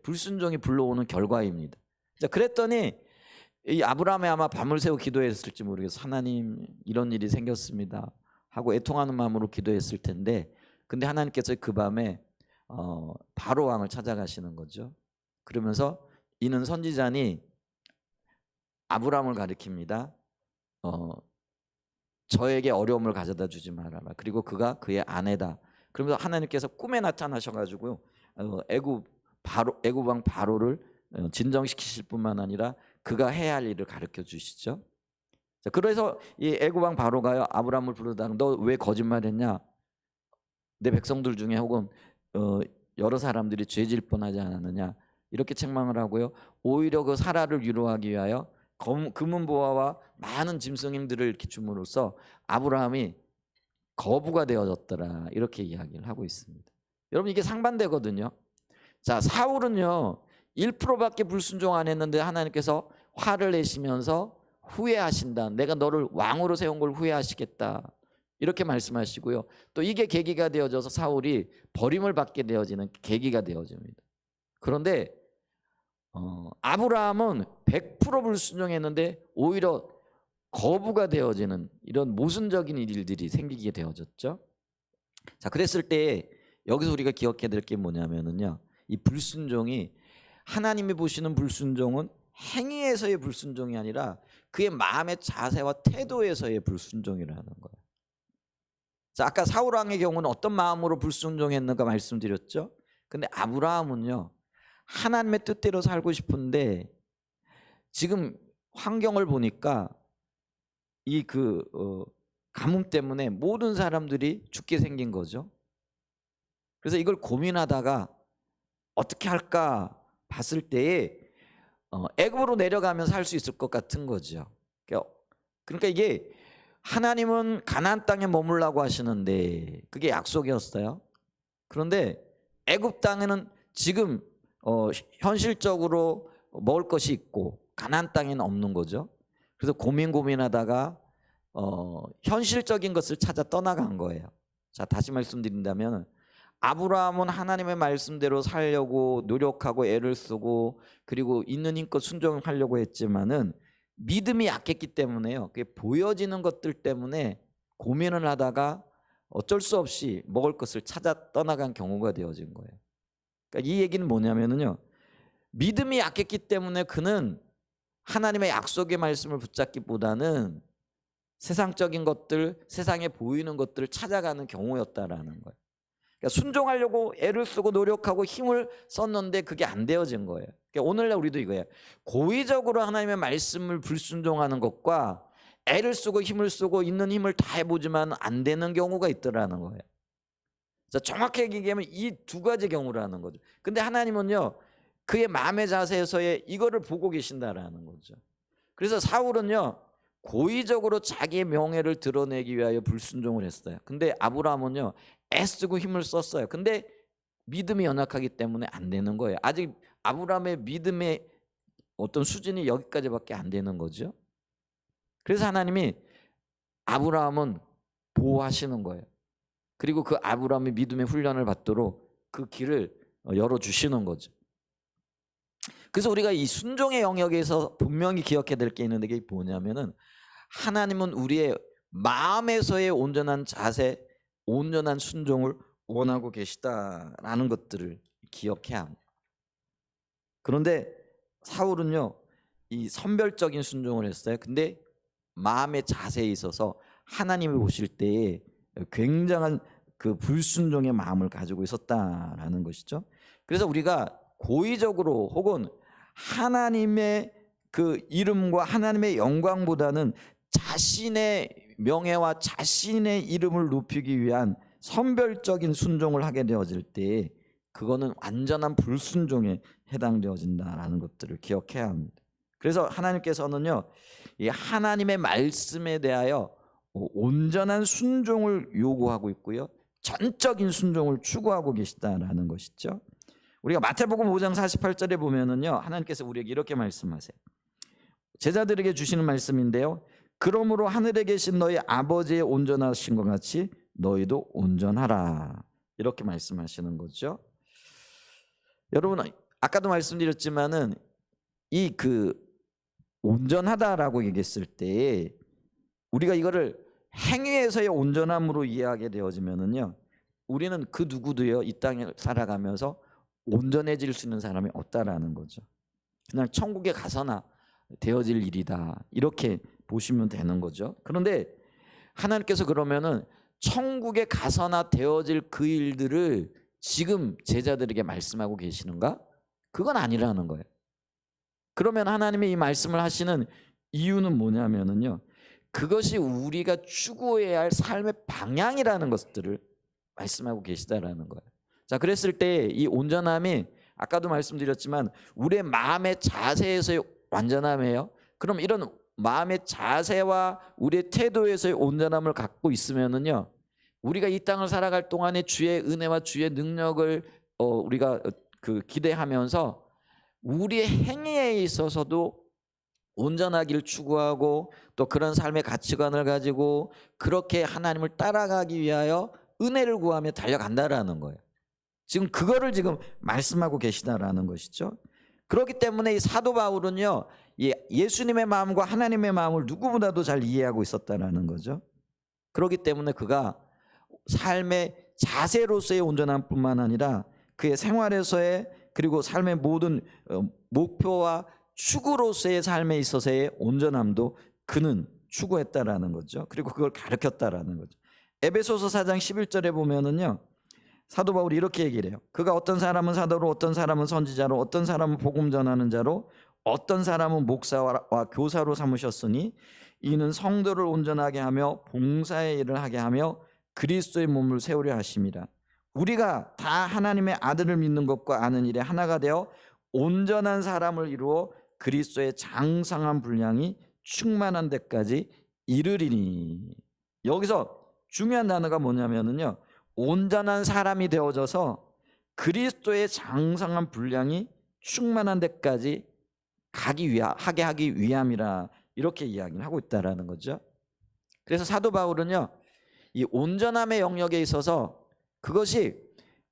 불순종이 불러오는 결과입니다. 자, 그랬더니 이 아브라함이 아마 밤을 새워 기도했을지 모르겠어요. 하나님, 이런 일이 생겼습니다 하고 애통하는 마음으로 기도했을 텐데, 근데 하나님께서 그 밤에 바로 왕을 찾아가시는 거죠. 그러면서 이는 선지자니 아브라함을 가리킵니다. 저에게 어려움을 가져다 주지 말아라. 그리고 그가 그의 아내다. 그러면서 하나님께서 꿈에 나타나셔가지고요, 애굽 왕 바로를 진정시키실 뿐만 아니라 그가 해야 할 일을 가르쳐 주시죠. 자, 그래서 이 애굽 왕 바로가요, 아브라함을 부르다가 너 왜 거짓말했냐? 내 백성들 중에 혹은 여러 사람들이 죄질 뻔하지 않았느냐? 이렇게 책망을 하고요, 오히려 그 사라를 위로하기 위하여 금은보화와 많은 짐승들을 이렇게 줌으로써 아브라함이 거부가 되어졌더라, 이렇게 이야기를 하고 있습니다. 여러분, 이게 상반되거든요. 자, 사울은요 1%밖에 불순종 안 했는데 하나님께서 화를 내시면서 후회하신다. 내가 너를 왕으로 세운 걸 후회하시겠다, 이렇게 말씀하시고요, 또 이게 계기가 되어져서 사울이 버림을 받게 되어지는 계기가 되어집니다. 그런데 아브라함은 100% 불순종했는데 오히려 거부가 되어지는 이런 모순적인 일들이 생기게 되어졌죠. 자, 그랬을 때 여기서 우리가 기억해야 될 게 뭐냐면은요, 이 불순종이, 하나님이 보시는 불순종은 행위에서의 불순종이 아니라 그의 마음의 자세와 태도에서의 불순종이라는 거예요. 자, 아까 사울 왕의 경우는 어떤 마음으로 불순종했는가 말씀드렸죠. 근데 아브라함은요, 하나님의 뜻대로 살고 싶은데 지금 환경을 보니까 이 가뭄 때문에 모든 사람들이 죽게 생긴 거죠. 그래서 이걸 고민하다가 어떻게 할까 봤을 때에 애굽으로 내려가면 살 수 있을 것 같은 거죠. 그러니까 이게 하나님은 가나안 땅에 머물라고 하시는데 그게 약속이었어요. 그런데 애굽 땅에는 지금 현실적으로 먹을 것이 있고 가나안 땅에는 없는 거죠. 그래서 고민하다가 현실적인 것을 찾아 떠나간 거예요. 자, 다시 말씀드린다면 아브라함은 하나님의 말씀대로 살려고 노력하고 애를 쓰고 그리고 있는 힘껏 순종하려고 했지만은 믿음이 약했기 때문에요, 그게 보여지는 것들 때문에 고민을 하다가 어쩔 수 없이 먹을 것을 찾아 떠나간 경우가 되어진 거예요. 그러니까 이 얘기는 뭐냐면요, 믿음이 약했기 때문에 그는 하나님의 약속의 말씀을 붙잡기보다는 세상적인 것들, 세상에 보이는 것들을 찾아가는 경우였다라는 거예요. 그러니까 순종하려고 애를 쓰고 노력하고 힘을 썼는데 그게 안 되어진 거예요. 그러니까 오늘날 우리도 이거예요. 고의적으로 하나님의 말씀을 불순종하는 것과 애를 쓰고 힘을 쓰고 있는 힘을 다 해보지만 안 되는 경우가 있더라는 거예요. 자, 정확하게 얘기하면 이 두 가지 경우라는 거죠. 근데 하나님은요, 그의 마음의 자세에서의 이거를 보고 계신다라는 거죠. 그래서 사울은요, 고의적으로 자기의 명예를 드러내기 위하여 불순종을 했어요. 근데 아브라함은요, 애쓰고 힘을 썼어요. 근데 믿음이 연약하기 때문에 안 되는 거예요. 아직 아브라함의 믿음의 어떤 수준이 여기까지밖에 안 되는 거죠. 그래서 하나님이 아브라함은 보호하시는 거예요. 그리고 그 아브라함이 믿음의 훈련을 받도록 그 길을 열어주시는 거죠. 그래서 우리가 이 순종의 영역에서 분명히 기억해야 될 게 있는데, 그게 뭐냐면은 하나님은 우리의 마음에서의 온전한 자세, 온전한 순종을 원하고 계시다라는 것들을 기억해야 합니다. 그런데 사울은요, 이 선별적인 순종을 했어요. 근데 마음의 자세에 있어서 하나님을 보실 때에 굉장한 그 불순종의 마음을 가지고 있었다라는 것이죠. 그래서 우리가 고의적으로 혹은 하나님의 그 이름과 하나님의 영광보다는 자신의 명예와 자신의 이름을 높이기 위한 선별적인 순종을 하게 되어질 때 그거는 완전한 불순종에 해당되어진다라는 것들을 기억해야 합니다. 그래서 하나님께서는요, 이 하나님의 말씀에 대하여 온전한 순종을 요구하고 있고요, 전적인 순종을 추구하고 계시다라는 것이죠. 우리가 마태복음 5장 48절에 보면은요, 하나님께서 우리에게 이렇게 말씀하세요. 제자들에게 주시는 말씀인데요, 그러므로 하늘에 계신 너희 아버지의 온전하신 것 같이 너희도 온전하라, 이렇게 말씀하시는 거죠. 여러분, 아까도 말씀드렸지만은 이 온전하다라고 얘기했을 때 우리가 이거를 행위에서의 온전함으로 이해하게 되어지면은요, 우리는 그 누구도요, 이 땅에 살아가면서 온전해질 수 있는 사람이 없다라는 거죠. 그냥 천국에 가서나 되어질 일이다, 이렇게 보시면 되는 거죠. 그런데 하나님께서 그러면은 천국에 가서나 되어질 그 일들을 지금 제자들에게 말씀하고 계시는가? 그건 아니라는 거예요. 그러면 하나님이 이 말씀을 하시는 이유는 뭐냐면은요, 그것이 우리가 추구해야 할 삶의 방향이라는 것들을 말씀하고 계시다라는 거예요. 자, 그랬을 때 이 온전함이 아까도 말씀드렸지만 우리의 마음의 자세에서의 완전함이에요. 그럼 이런 마음의 자세와 우리의 태도에서의 온전함을 갖고 있으면은요, 우리가 이 땅을 살아갈 동안에 주의 은혜와 주의 능력을 우리가 기대하면서 우리의 행위에 있어서도 온전하기를 추구하고 또 그런 삶의 가치관을 가지고 그렇게 하나님을 따라가기 위하여 은혜를 구하며 달려간다라는 거예요. 지금 그거를 지금 말씀하고 계시다라는 것이죠. 그렇기 때문에 이 사도 바울은요, 예수님의 마음과 하나님의 마음을 누구보다도 잘 이해하고 있었다라는 거죠. 그렇기 때문에 그가 삶의 자세로서의 온전함뿐만 아니라 그의 생활에서의, 그리고 삶의 모든 목표와 추구로서의 삶에 있어서의 온전함도 그는 추구했다라는 거죠. 그리고 그걸 가르쳤다라는 거죠. 에베소서 4장 11절에 보면은요, 사도 바울이 이렇게 얘기를 해요. 그가 어떤 사람은 사도로, 어떤 사람은 선지자로, 어떤 사람은 복음 전하는 자로, 어떤 사람은 목사와 교사로 삼으셨으니 이는 성도를 온전하게 하며 봉사의 일을 하게 하며 그리스도의 몸을 세우려 하심이라. 우리가 다 하나님의 아들을 믿는 것과 아는 일에 하나가 되어 온전한 사람을 이루어 그리스도의 장성한 분량이 충만한 데까지 이르리니. 여기서 중요한 단어가 뭐냐면요, 온전한 사람이 되어져서 그리스도의 장성한 분량이 충만한 데까지 하게 하기 위함이라, 이렇게 이야기를 하고 있다라는 거죠. 그래서 사도 바울은요, 이 온전함의 영역에 있어서 그것이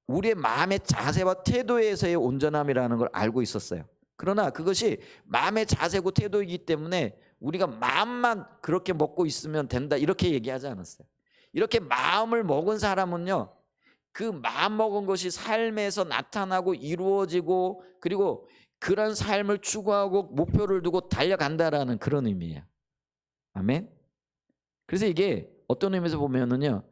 우리의 마음의 자세와 태도에서의 온전함이라는 걸 알고 있었어요. 그러나 그것이 마음의 자세고 태도이기 때문에 우리가 마음만 그렇게 먹고 있으면 된다, 이렇게 얘기하지 않았어요. 이렇게 마음을 먹은 사람은요, 그 마음 먹은 것이 삶에서 나타나고 이루어지고, 그리고 그런 삶을 추구하고 목표를 두고 달려간다라는 그런 의미예요. 아멘. 그래서 이게 어떤 의미에서 보면은요,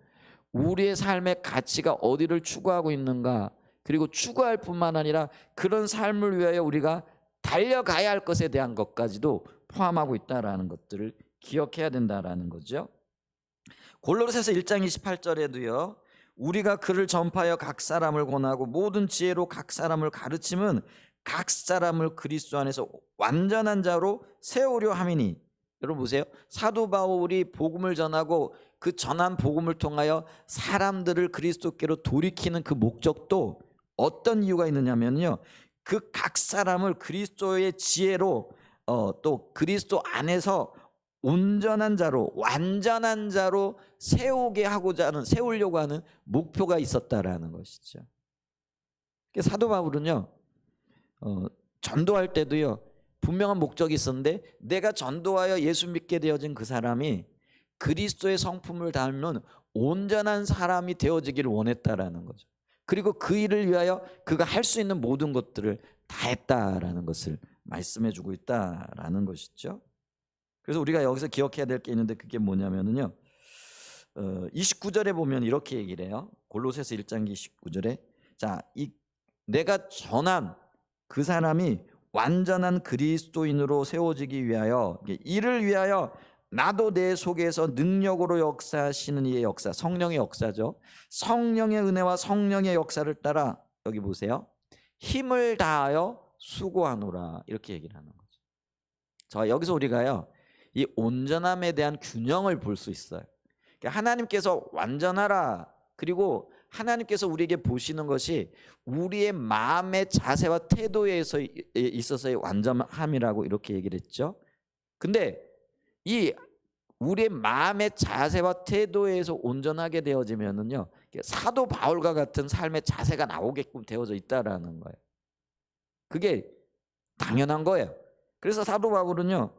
우리의 삶의 가치가 어디를 추구하고 있는가, 그리고 추구할 뿐만 아니라 그런 삶을 위하여 우리가 달려가야 할 것에 대한 것까지도 포함하고 있다라는 것들을 기억해야 된다라는 거죠. 골로새서 1장 28절에도요, 우리가 그를 전파하여 각 사람을 권하고 모든 지혜로 각 사람을 가르침은 각 사람을 그리스도 안에서 완전한 자로 세우려 함이니. 여러분 보세요. 사도 바울이 복음을 전하고 그 전한 복음을 통하여 사람들을 그리스도께로 돌이키는 그 목적도 어떤 이유가 있느냐면요, 그 각 사람을 그리스도의 지혜로 또 그리스도 안에서 온전한 자로, 완전한 자로 세우려고 하는 목표가 있었다라는 것이죠. 사도 바울은요, 전도할 때도요, 분명한 목적이 있었는데, 내가 전도하여 예수 믿게 되어진 그 사람이 그리스도의 성품을 닮은 온전한 사람이 되어지기를 원했다라는 거죠. 그리고 그 일을 위하여 그가 할 수 있는 모든 것들을 다 했다라는 것을 말씀해 주고 있다라는 것이죠. 그래서 우리가 여기서 기억해야 될 게 있는데, 그게 뭐냐면요, 29절에 보면 이렇게 얘기를 해요. 골로새서 1장 29절에 자, 내가 전한 그 사람이 완전한 그리스도인으로 세워지기 위하여, 이를 위하여 나도 내 속에서 능력으로 역사하시는 이의 역사, 성령의 역사죠. 성령의 은혜와 성령의 역사를 따라, 여기 보세요, 힘을 다하여 수고하노라, 이렇게 얘기를 하는 거죠. 자, 여기서 우리가요, 이 온전함에 대한 균형을 볼 수 있어요. 하나님께서 완전하라, 그리고 하나님께서 우리에게 보시는 것이 우리의 마음의 자세와 태도에 있어서의 완전함이라고 이렇게 얘기를 했죠. 근데 이 우리의 마음의 자세와 태도에서 온전하게 되어지면은요, 사도 바울과 같은 삶의 자세가 나오게끔 되어져 있다라는 거예요. 그게 당연한 거예요. 그래서 사도 바울은요,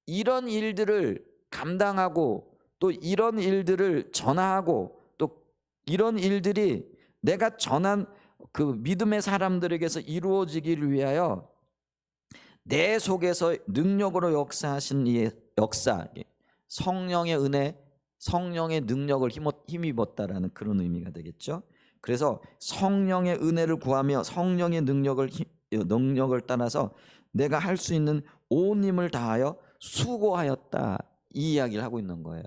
이런 일들을 감당하고 또 이런 일들을 전하고 또 이런 일들이 내가 전한 그 믿음의 사람들에게서 이루어지기를 위하여 내 속에서 능력으로 역사하신 이의 역사, 성령의 은혜, 성령의 능력을 힘입었다라는 그런 의미가 되겠죠. 그래서 성령의 은혜를 구하며 성령의 능력을 따라서 내가 할 수 있는 온 힘을 다하여 수고하였다, 이 이야기를 하고 있는 거예요.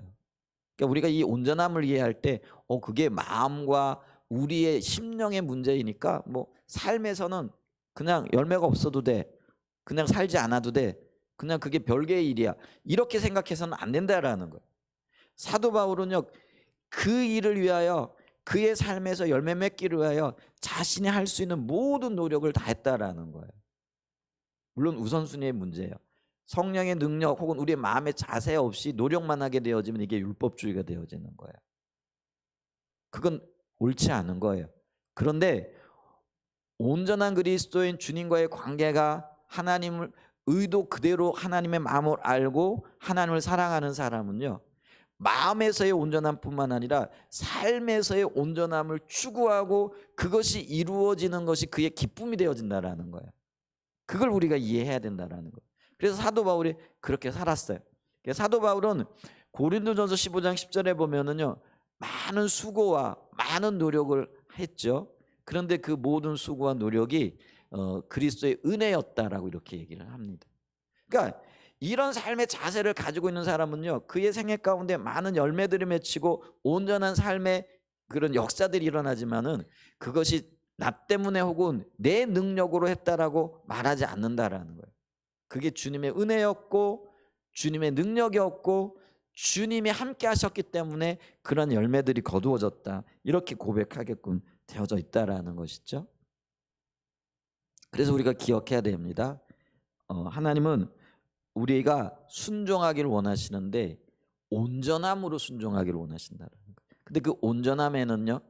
그러니까 우리가 이 온전함을 이해할 때 그게 마음과 우리의 심령의 문제이니까 뭐 삶에서는 그냥 열매가 없어도 돼, 그냥 살지 않아도 돼, 그냥 그게 별개의 일이야, 이렇게 생각해서는 안 된다라는 거예요. 사도 바울은요, 그 일을 위하여, 그의 삶에서 열매 맺기를 위하여 자신이 할 수 있는 모든 노력을 다 했다라는 거예요. 물론 우선순위의 문제예요. 성령의 능력 혹은 우리의 마음의 자세 없이 노력만 하게 되어지면 이게 율법주의가 되어지는 거예요. 그건 옳지 않은 거예요. 그런데 온전한 그리스도인 주님과의 관계가 하나님을 의도 그대로 하나님의 마음을 알고 하나님을 사랑하는 사람은요, 마음에서의 온전함뿐만 아니라 삶에서의 온전함을 추구하고 그것이 이루어지는 것이 그의 기쁨이 되어진다라는 거예요. 그걸 우리가 이해해야 된다라는 거예요. 그래서 사도 바울이 그렇게 살았어요. 사도 바울은 고린도전서 15장 10절에 보면은요, 많은 수고와 많은 노력을 했죠. 그런데 그 모든 수고와 노력이 그리스도의 은혜였다라고 이렇게 얘기를 합니다. 그러니까 이런 삶의 자세를 가지고 있는 사람은요, 그의 생애 가운데 많은 열매들이 맺히고 온전한 삶의 그런 역사들이 일어나지만은 그것이 나 때문에 혹은 내 능력으로 했다라고 말하지 않는다라는 거예요. 그게 주님의 은혜였고 주님의 능력이었고 주님이 함께 하셨기 때문에 그런 열매들이 거두어졌다, 이렇게 고백하게끔 되어져 있다라는 것이죠. 그래서 우리가 기억해야 됩니다. 하나님은 우리가 순종하기를 원하시는데 온전함으로 순종하기를 원하신다는 거예요. 근데 그 온전함에는요,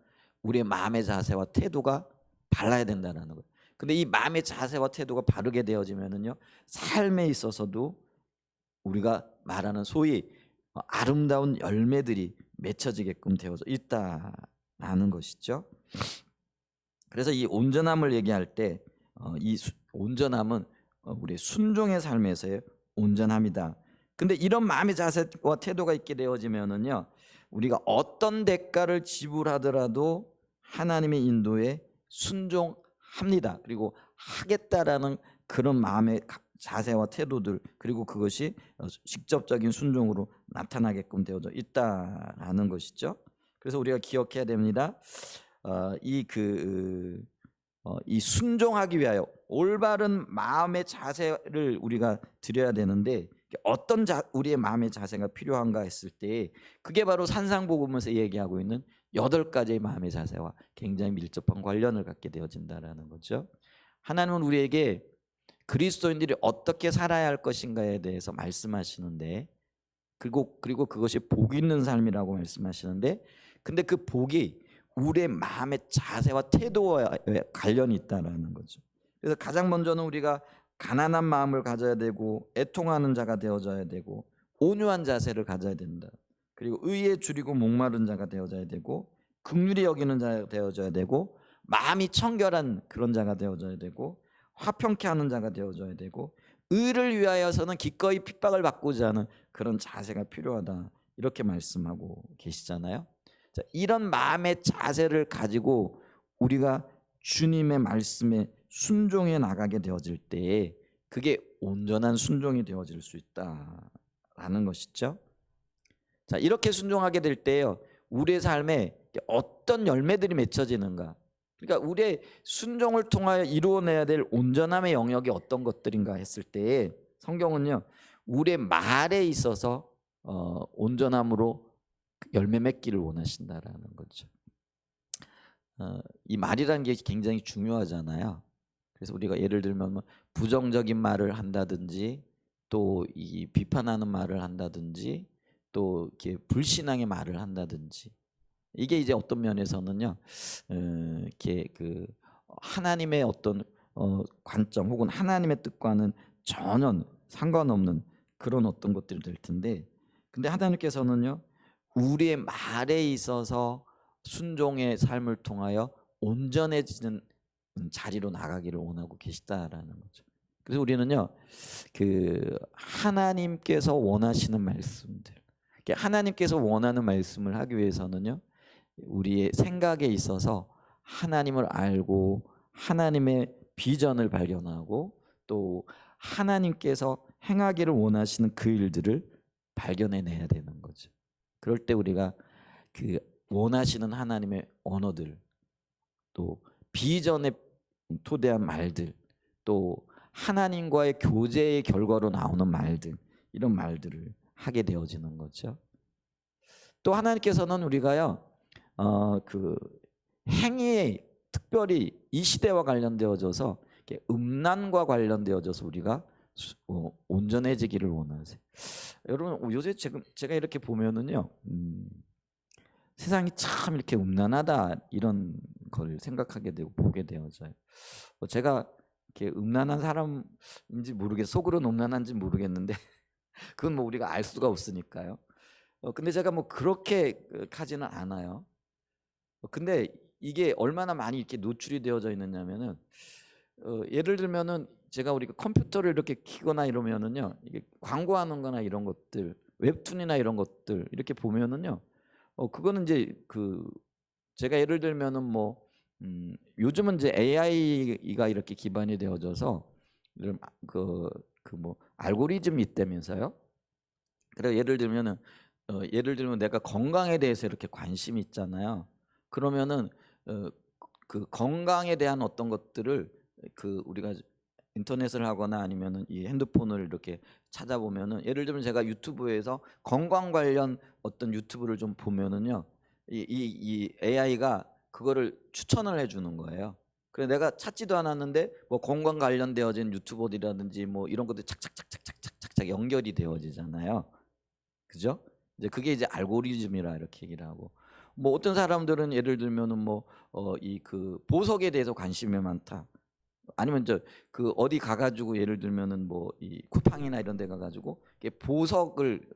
우리의 마음의 자세와 태도가 달라야 된다는 거예요. 근데 이 마음의 자세와 태도가 바르게 되어지면은요, 삶에 있어서도 우리가 말하는 소위 아름다운 열매들이 맺혀지게끔 되어져 있다라는 것이죠. 그래서 이 온전함을 얘기할 때 이 온전함은 우리의 순종의 삶에서의 온전함이다. 근데 이런 마음의 자세와 태도가 있게 되어지면은요, 우리가 어떤 대가를 지불하더라도 하나님의 인도에 순종합니다. 그리고 하겠다라는 그런 마음의 자세와 태도들, 그리고 그것이 직접적인 순종으로 나타나게끔 되어져 있다라는 것이죠. 그래서 우리가 기억해야 됩니다. 이 순종하기 위하여 올바른 마음의 자세를 우리가 드려야 되는데, 어떤 우리의 마음의 자세가 필요한가 했을 때 그게 바로 산상복음에서 얘기하고 있는 8가지의 마음의 자세와 굉장히 밀접한 관련을 갖게 되어진다라는 거죠. 하나님은 우리에게 그리스도인들이 어떻게 살아야 할 것인가에 대해서 말씀하시는데, 그리고 그것이 복 있는 삶이라고 말씀하시는데, 근데 그 복이 우리의 마음의 자세와 태도와 관련이 있다는 거죠. 그래서 가장 먼저는 우리가 가난한 마음을 가져야 되고 애통하는 자가 되어져야 되고 온유한 자세를 가져야 된다. 그리고 의에 줄이고 목마른 자가 되어져야 되고 긍휼히 여기는 자가 되어져야 되고 마음이 청결한 그런 자가 되어져야 되고 화평케 하는 자가 되어져야 되고 의를 위하여서는 기꺼이 핍박을 받고자 하는 그런 자세가 필요하다, 이렇게 말씀하고 계시잖아요. 자, 이런 마음의 자세를 가지고 우리가 주님의 말씀에 순종해 나가게 되어질 때 그게 온전한 순종이 되어질 수 있다라는 것이죠. 자, 이렇게 순종하게 될 때요, 우리의 삶에 어떤 열매들이 맺혀지는가, 그러니까 우리의 순종을 통하여 이루어내야 될 온전함의 영역이 어떤 것들인가 했을 때 성경은요, 우리의 말에 있어서 온전함으로 열매 맺기를 원하신다라는 거죠. 이 말이라는 게 굉장히 중요하잖아요. 그래서 우리가 예를 들면 뭐 부정적인 말을 한다든지 또 이 비판하는 말을 한다든지 또 이렇게 불신앙의 말을 한다든지, 이게 이제 어떤 면에서는요, 이렇게 그 하나님의 어떤 관점 혹은 하나님의 뜻과는 전혀 상관없는 그런 어떤 것들이 될 텐데, 근데 하나님께서는요, 우리의 말에 있어서 순종의 삶을 통하여 온전해지는 자리로 나가기를 원하고 계시다라는 거죠. 그래서 우리는요, 그 하나님께서 원하시는 말씀들, 하나님께서 원하는 말씀을 하기 위해서는요, 우리의 생각에 있어서 하나님을 알고 하나님의 비전을 발견하고 또 하나님께서 행하기를 원하시는 그 일들을 발견해내야 되는 거죠. 그럴 때 우리가 그 원하시는 하나님의 언어들, 또 비전에 토대한 말들, 또 하나님과의 교제의 결과로 나오는 말들, 이런 말들을 하게 되어지는 거죠. 또 하나님께서는 우리가요, 그 행위에 특별히 이 시대와 관련되어져서 음란과 관련되어져서 우리가 온전해지기를 원하세요. 여러분, 요새 지금 제가 이렇게 보면은요, 세상이 참 이렇게 음란하다, 이런 걸 생각하게 되고 보게 되어져요. 제가 이렇게 음란한 사람인지 속으로는 음란한지 모르겠는데 그건 뭐 우리가 알 수가 없으니까요. 근데 제가 뭐 그렇게 하지는 않아요. 근데 이게 얼마나 많이 이렇게 노출이 되어져 있느냐면은 예를 들면은 우리가 컴퓨터를 이렇게 키거나 이러면은요, 이게 광고하는 거나 이런 것들, 웹툰이나 이런 것들 이렇게 보면은요, 그거는 이제 제가 예를 들면은 요즘은 이제 AI가 이렇게 기반이 되어져서 이런 뭐 알고리즘이 있다면서요. 그래 예를 들면 내가 건강에 대해서 이렇게 관심이 있잖아요. 그러면은 어, 그 건강에 대한 어떤 것들을 우리가 인터넷을 하거나 아니면은 이 핸드폰을 이렇게 찾아보면은, 예를 들면 제가 유튜브에서 건강 관련 어떤 유튜브를 좀 보면은요, 이 AI가 그거를 추천을 해주는 거예요. 그래 내가 찾지도 않았는데 뭐 건강 관련되어진 유튜버들이라든지 뭐 이런 것들 착착착착착착착 연결이 되어지잖아요. 그죠? 이제 그게 이제 알고리즘이라 이렇게 얘기를 하고, 뭐 어떤 사람들은 예를 들면은 보석에 대해서 관심이 많다. 아니면 어디 가가지고 예를 들면은 뭐 이 쿠팡이나 이런 데 가가지고 이게 보석을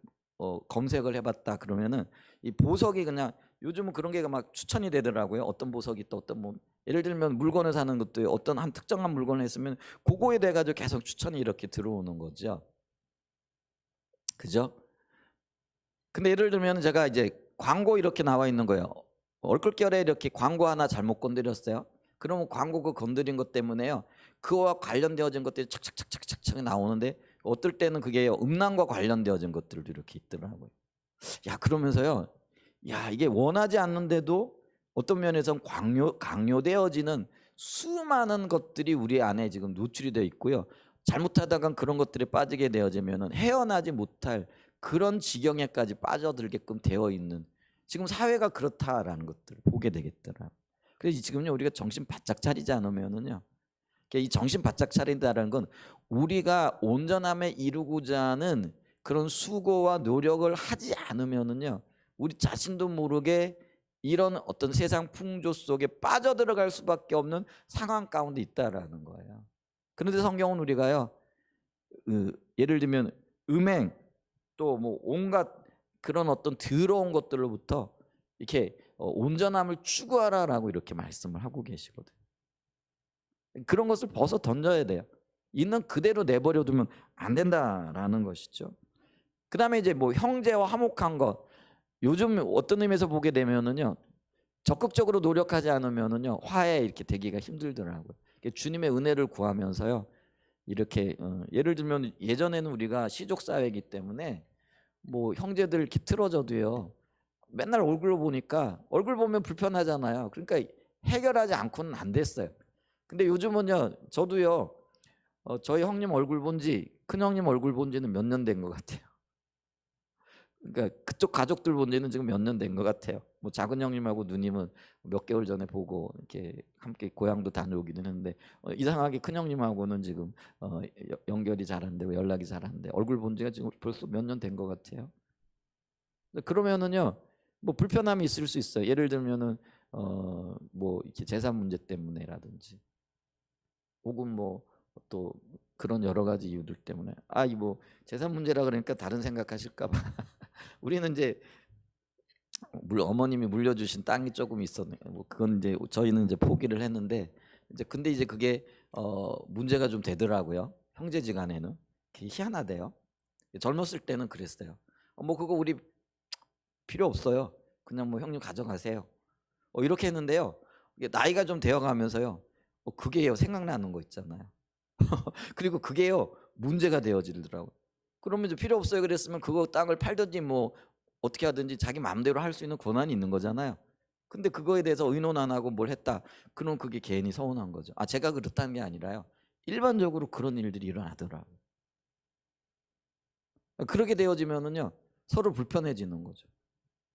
검색을 해봤다 그러면은 이 보석이 그냥 요즘은 그런 게 막 추천이 되더라고요. 어떤 보석이 또 어떤 뭐 예를 들면 물건을 사는 것도 어떤 한 특정한 물건을 했으면 그거에 대해 가지고 계속 추천이 이렇게 들어오는 거죠. 그죠? 근데 예를 들면 제가 이제 광고 이렇게 나와 있는 거예요. 얼굴결에 이렇게 광고 하나 잘못 건드렸어요. 그러면 광고 건드린 것 때문에요, 그와 관련되어진 것들이 착착착착착착 나오는데 어떨 때는 그게 음란과 관련되어진 것들도 이렇게 있더라고요. 야, 그러면서요, 야, 이게 원하지 않는데도 어떤 면에서는 강요되어지는 수많은 것들이 우리 안에 지금 노출이 되어 있고요. 잘못하다간 그런 것들에 빠지게 되어지면 헤어나지 못할 그런 지경에까지 빠져들게끔 되어 있는 지금 사회가 그렇다라는 것들을 보게 되겠더라. 그래서 지금요, 우리가 정신 바짝 차리지 않으면은요, 이 정신 바짝 차린다는 건 우리가 온전함에 이루고자 하는 그런 수고와 노력을 하지 않으면은요, 우리 자신도 모르게 이런 어떤 세상 풍조 속에 빠져들어갈 수밖에 없는 상황 가운데 있다라는 거예요. 그런데 성경은 우리가요, 예를 들면 음행, 또 뭐 온갖 그런 어떤 더러운 것들로부터 이렇게 온전함을 추구하라라고 이렇게 말씀을 하고 계시거든요. 그런 것을 벗어 던져야 돼요. 있는 그대로 내버려 두면 안 된다라는 것이죠. 그다음에 이제 뭐 형제와 화목한 것, 요즘 어떤 의미에서 보게 되면은요, 적극적으로 노력하지 않으면은요, 화해 이렇게 되기가 힘들더라고요. 주님의 은혜를 구하면서요, 이렇게 예를 들면 예전에는 우리가 시족 사회이기 때문에 뭐 형제들 이렇게 틀어져도요, 맨날 얼굴로 보니까 얼굴 보면 불편하잖아요. 그러니까 해결하지 않고는 안 됐어요. 근데 요즘은요, 저도요, 저희 형님 얼굴 본지, 큰 형님 얼굴 본 지는 몇 년 된 것 같아요. 그러니까 그쪽 가족들 본 지는 지금 몇 년 된 것 같아요. 뭐 작은 형님하고 누님은 몇 개월 전에 보고 이렇게 함께 고향도 다녀오기는 했는데, 이상하게 큰 형님하고는 지금 연결이 잘 안 되고 연락이 잘 안 돼. 얼굴 본 지가 지금 벌써 몇 년 된 것 같아요. 그러면은요, 뭐 불편함이 있을 수 있어요. 예를 들면은 뭐 이렇게 재산 문제 때문에라든지, 혹은 뭐 또 그런 여러 가지 이유들 때문에, 이 뭐 재산 문제라 그러니까 다른 생각하실까 봐. 우리는 이제 어머님이 물려주신 땅이 조금 있었네. 뭐 그건 이제 저희는 이제 포기를 했는데, 이제 근데 이제 그게 문제가 좀 되더라고요. 형제지간에는. 희한하대요. 젊었을 때는 그랬어요. 뭐 그거 우리 필요 없어요. 그냥 뭐 형님 가져가세요. 이렇게 했는데요, 이게 나이가 좀 되어가면서요, 그게요 생각나는 거 있잖아요. 그리고 그게요 문제가 되어지더라고요. 그러면 이제 필요 없어요 그랬으면 그거 땅을 팔든지 뭐 어떻게 하든지 자기 마음대로 할 수 있는 권한이 있는 거잖아요. 근데 그거에 대해서 의논 안 하고 뭘 했다, 그럼 그게 괜히 서운한 거죠. 제가 그렇다는 게 아니라요, 일반적으로 그런 일들이 일어나더라고요. 그렇게 되어지면은요, 서로 불편해지는 거죠.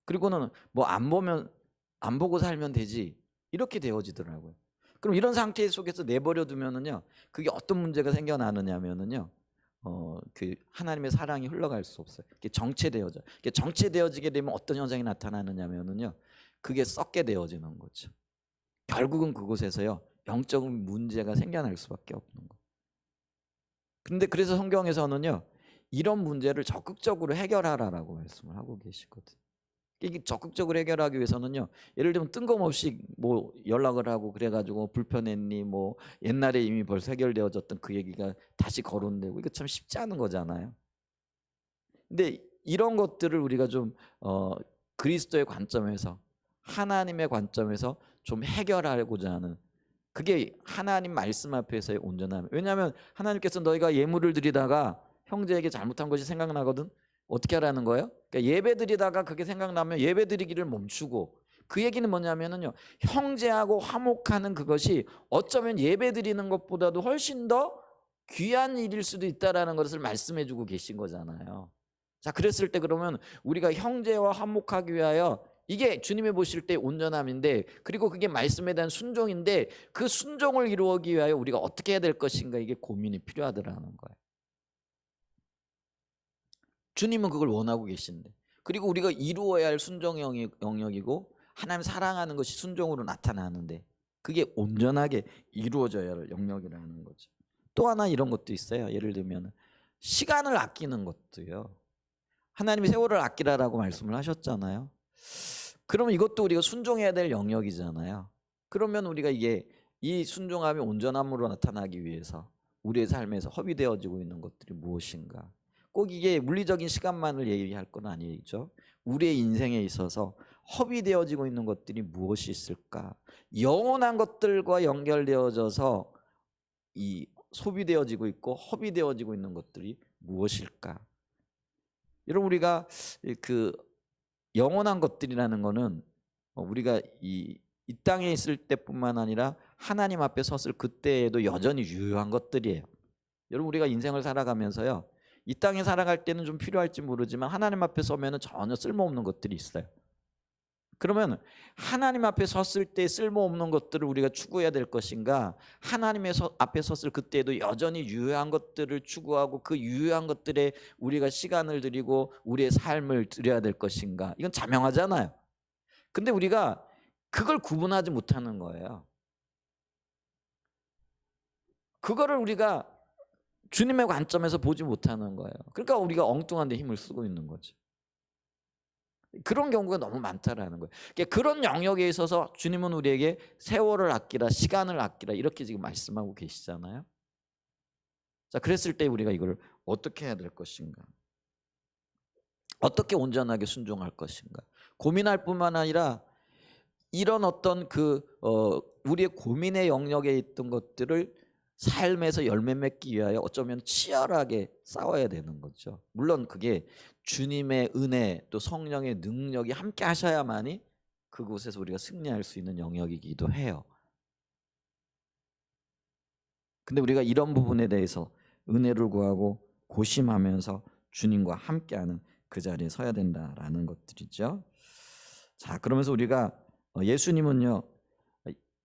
그리고는 뭐 안 보고 살면 되지, 이렇게 되어지더라고요. 그럼 이런 상태 속에서 내버려 두면은요, 그게 어떤 문제가 생겨나느냐면은요, 하나님의 사랑이 흘러갈 수 없어요. 이게 정체되어져. 이게 정체되어지게 되면 어떤 현상이 나타나느냐면은요, 그게 썩게 되어지는 거죠. 결국은 그곳에서요, 영적인 문제가 생겨날 수밖에 없는 거예요. 그런데 그래서 성경에서는요, 이런 문제를 적극적으로 해결하라라고 말씀을 하고 계시거든요. 이게 적극적으로 해결하기 위해서는요, 예를 들면 뜬금없이 뭐 연락을 하고 그래가지고 불편했니, 뭐 옛날에 이미 벌써 해결되어졌던 그 얘기가 다시 거론되고, 이거 참 쉽지 않은 거잖아요. 근데 이런 것들을 우리가 좀 그리스도의 관점에서, 하나님의 관점에서 좀 해결하고자 하는, 그게 하나님 말씀 앞에서의 온전함. 왜냐하면 하나님께서 너희가 예물을 드리다가 형제에게 잘못한 것이 생각나거든, 어떻게 하라는 거예요? 그러니까 예배 드리다가 그게 생각나면 예배 드리기를 멈추고, 그 얘기는 뭐냐면은요, 형제하고 화목하는 그것이 어쩌면 예배 드리는 것보다도 훨씬 더 귀한 일일 수도 있다라는 것을 말씀해 주고 계신 거잖아요. 자, 그랬을 때 그러면 우리가 형제와 화목하기 위하여, 이게 주님이 보실 때 온전함인데, 그리고 그게 말씀에 대한 순종인데, 그 순종을 이루기 위하여 우리가 어떻게 해야 될 것인가, 이게 고민이 필요하더라는 거예요. 주님은 그걸 원하고 계신데, 그리고 우리가 이루어야 할 순종 영역이고 하나님 사랑하는 것이 순종으로 나타나는데, 그게 온전하게 이루어져야 할 영역이라는 거죠. 또 하나 이런 것도 있어요. 예를 들면 시간을 아끼는 것도요. 하나님이 세월을 아끼라라고 말씀을 하셨잖아요. 그러면 이것도 우리가 순종해야 될 영역이잖아요. 그러면 우리가 이 순종함이 온전함으로 나타나기 위해서 우리의 삶에서 허비되어지고 있는 것들이 무엇인가? 꼭 이게 물리적인 시간만을 얘기할 건 아니죠. 우리의 인생에 있어서 허비되어지고 있는 것들이 무엇이 있을까? 영원한 것들과 연결되어져서 이 소비되어지고 있고 허비되어지고 있는 것들이 무엇일까? 여러분, 우리가 그 영원한 것들이라는 거는 우리가 이 땅에 있을 때뿐만 아니라 하나님 앞에 섰을 그때에도 여전히 유효한 것들이에요. 여러분, 우리가 인생을 살아가면서요, 이 땅에 살아갈 때는 좀 필요할지 모르지만 하나님 앞에 서면은 전혀 쓸모없는 것들이 있어요. 그러면 하나님 앞에 섰을 때 쓸모없는 것들을 우리가 추구해야 될 것인가, 하나님의 앞에 섰을 그때에도 여전히 유효한 것들을 추구하고 그 유효한 것들에 우리가 시간을 들이고 우리의 삶을 들여야 될 것인가? 이건 자명하잖아요. 근데 우리가 그걸 구분하지 못하는 거예요. 그거를 우리가 주님의 관점에서 보지 못하는 거예요. 그러니까 우리가 엉뚱한 데 힘을 쓰고 있는 거죠. 그런 경우가 너무 많다라는 거예요. 그러니까 그런 영역에 있어서 주님은 우리에게 세월을 아끼라, 시간을 아끼라, 이렇게 지금 말씀하고 계시잖아요. 자, 그랬을 때 우리가 이걸 어떻게 해야 될 것인가? 어떻게 온전하게 순종할 것인가? 고민할 뿐만 아니라 이런 어떤 우리의 고민의 영역에 있던 것들을 삶에서 열매 맺기 위하여 어쩌면 치열하게 싸워야 되는 거죠. 물론 그게 주님의 은혜 또 성령의 능력이 함께 하셔야만이 그곳에서 우리가 승리할 수 있는 영역이기도 해요. 근데 우리가 이런 부분에 대해서 은혜를 구하고 고심하면서 주님과 함께하는 그 자리에 서야 된다라는 것들이죠. 자, 그러면서 우리가 예수님은요,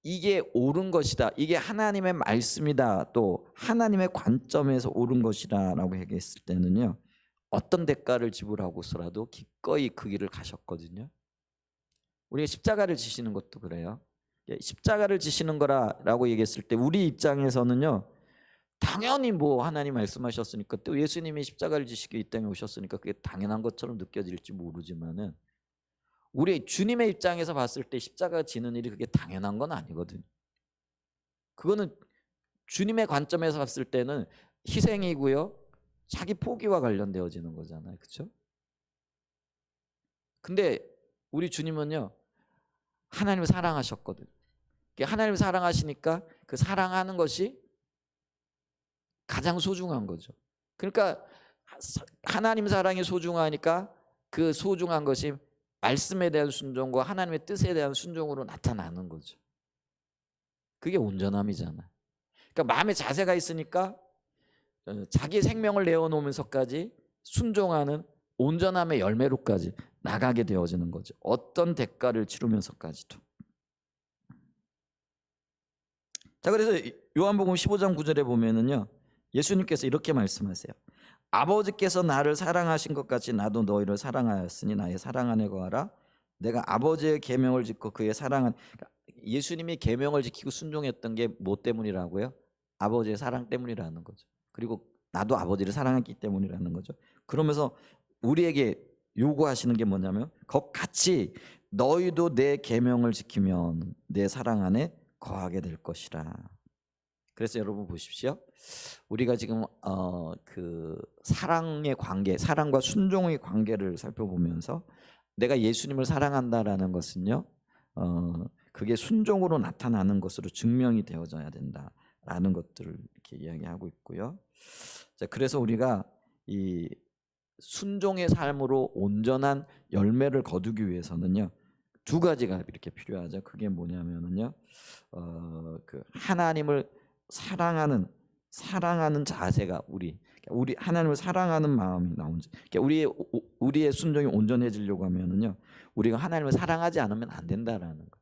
이게 옳은 것이다, 이게 하나님의 말씀이다, 또 하나님의 관점에서 옳은 것이다 라고 얘기했을 때는요, 어떤 대가를 지불하고서라도 기꺼이 그 길을 가셨거든요. 우리가 십자가를 지시는 것도 그래요. 십자가를 지시는 거라고 얘기했을 때 우리 입장에서는요, 당연히 뭐 하나님 말씀하셨으니까, 또 예수님이 십자가를 지시기 이 땅에 오셨으니까 그게 당연한 것처럼 느껴질지 모르지만은, 우리 주님의 입장에서 봤을 때 십자가 지는 일이 그게 당연한 건 아니거든요. 그거는 주님의 관점에서 봤을 때는 희생이고요, 자기 포기와 관련되어지는 거잖아요. 그렇죠? 근데 우리 주님은요, 하나님을 사랑하셨거든요. 하나님을 사랑하시니까 그 사랑하는 것이 가장 소중한 거죠. 그러니까 하나님 사랑이 소중하니까 그 소중한 것이 말씀에 대한 순종과 하나님의 뜻에 대한 순종으로 나타나는 거죠. 그게 온전함이잖아요. 그러니까 마음의 자세가 있으니까 자기 생명을 내어놓으면서까지 순종하는 온전함의 열매로까지 나가게 되어지는 거죠. 어떤 대가를 치르면서까지도. 자, 그래서 요한복음 15장 9절에 보면은요, 예수님께서 이렇게 말씀하세요. 아버지께서 나를 사랑하신 것 같이 나도 너희를 사랑하였으니 나의 사랑 안에 거하라. 내가 아버지의 계명을 지키고 그의 사랑은, 그러니까 예수님이 계명을 지키고 순종했던 게 뭐 때문이라고요? 아버지의 사랑 때문이라는 거죠. 그리고 나도 아버지를 사랑했기 때문이라는 거죠. 그러면서 우리에게 요구하시는 게 뭐냐면 같이 너희도 내 계명을 지키면 내 사랑 안에 거하게 될 것이라. 그래서 여러분 보십시오. 우리가 지금 그 사랑의 관계, 사랑과 순종의 관계를 살펴보면서 내가 예수님을 사랑한다라는 것은요, 그게 순종으로 나타나는 것으로 증명이 되어져야 된다라는 것들을 이렇게 이야기하고 있고요. 자, 그래서 우리가 이 순종의 삶으로 온전한 열매를 거두기 위해서는요, 두 가지가 이렇게 필요하죠. 그게 뭐냐면은요, 그 하나님을 사랑하는 자세가 우리 하나님을 사랑하는 마음이 나오지. 그러니까 우리의 순종이 온전해지려고 하면은요, 우리가 하나님을 사랑하지 않으면 안 된다라는 거.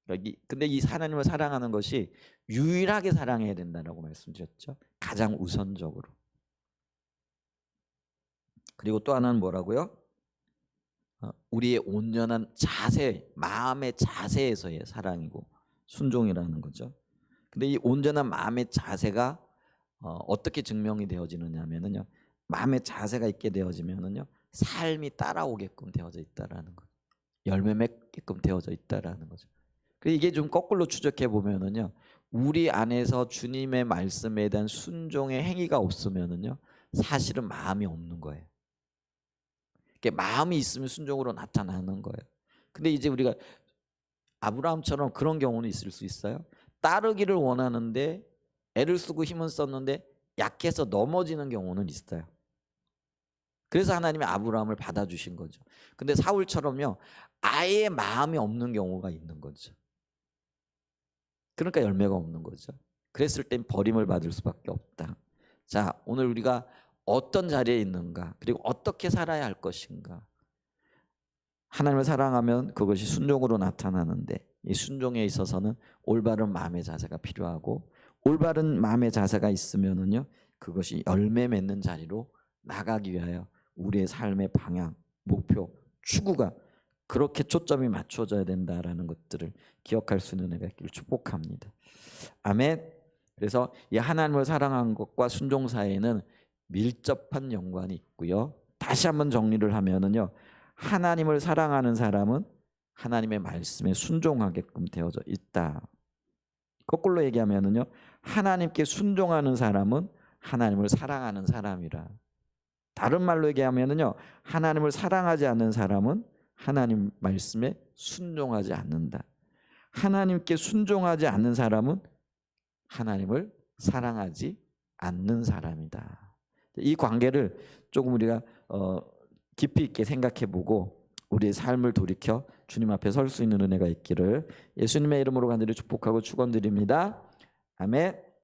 그러니까 근데 이 하나님을 사랑하는 것이 유일하게 사랑해야 된다라고 말씀드렸죠. 가장 우선적으로. 그리고 또 하나는 뭐라고요? 우리의 온전한 자세, 마음의 자세에서의 사랑이고 순종이라는 거죠. 근데 이 온전한 마음의 자세가 어떻게 증명이 되어지느냐면요, 마음의 자세가 있게 되어지면은요, 삶이 따라오게끔 되어져 있다라는 거죠. 열매 맺게끔 되어져 있다라는 거죠. 이게 좀 거꾸로 추적해 보면은요, 우리 안에서 주님의 말씀에 대한 순종의 행위가 없으면은요, 사실은 마음이 없는 거예요. 마음이 있으면 순종으로 나타나는 거예요. 근데 이제 우리가 아브라함처럼 그런 경우는 있을 수 있어요. 따르기를 원하는데 애를 쓰고 힘은 썼는데 약해서 넘어지는 경우는 있어요. 그래서 하나님이 아브라함을 받아주신 거죠. 근데 사울처럼요, 아예 마음이 없는 경우가 있는 거죠. 그러니까 열매가 없는 거죠. 그랬을 땐 버림을 받을 수밖에 없다. 자, 오늘 우리가 어떤 자리에 있는가, 그리고 어떻게 살아야 할 것인가. 하나님을 사랑하면 그것이 순종으로 나타나는데, 이 순종에 있어서는 올바른 마음의 자세가 필요하고, 올바른 마음의 자세가 있으면은요, 그것이 열매 맺는 자리로 나가기 위하여 우리의 삶의 방향, 목표, 추구가 그렇게 초점이 맞춰져야 된다라는 것들을 기억할 수 있는 은혜가 있기를 축복합니다. 아멘. 그래서 이 하나님을 사랑하는 것과 순종 사이에는 밀접한 연관이 있고요. 다시 한번 정리를 하면은요, 하나님을 사랑하는 사람은 하나님의 말씀에 순종하게끔 되어져 있다. 거꾸로 얘기하면은요, 하나님께 순종하는 사람은 하나님을 사랑하는 사람이라. 다른 말로 얘기하면은요, 하나님을 사랑하지 않는 사람은 하나님 말씀에 순종하지 않는다. 하나님께 순종하지 않는 사람은 하나님을 사랑하지 않는 사람이다. 이 관계를 조금 우리가 깊이 있게 생각해보고 우리의 삶을 돌이켜 주님 앞에 설 수 있는 은혜가 있기를 예수님의 이름으로 간절히 축복하고 축원드립니다. 아멘.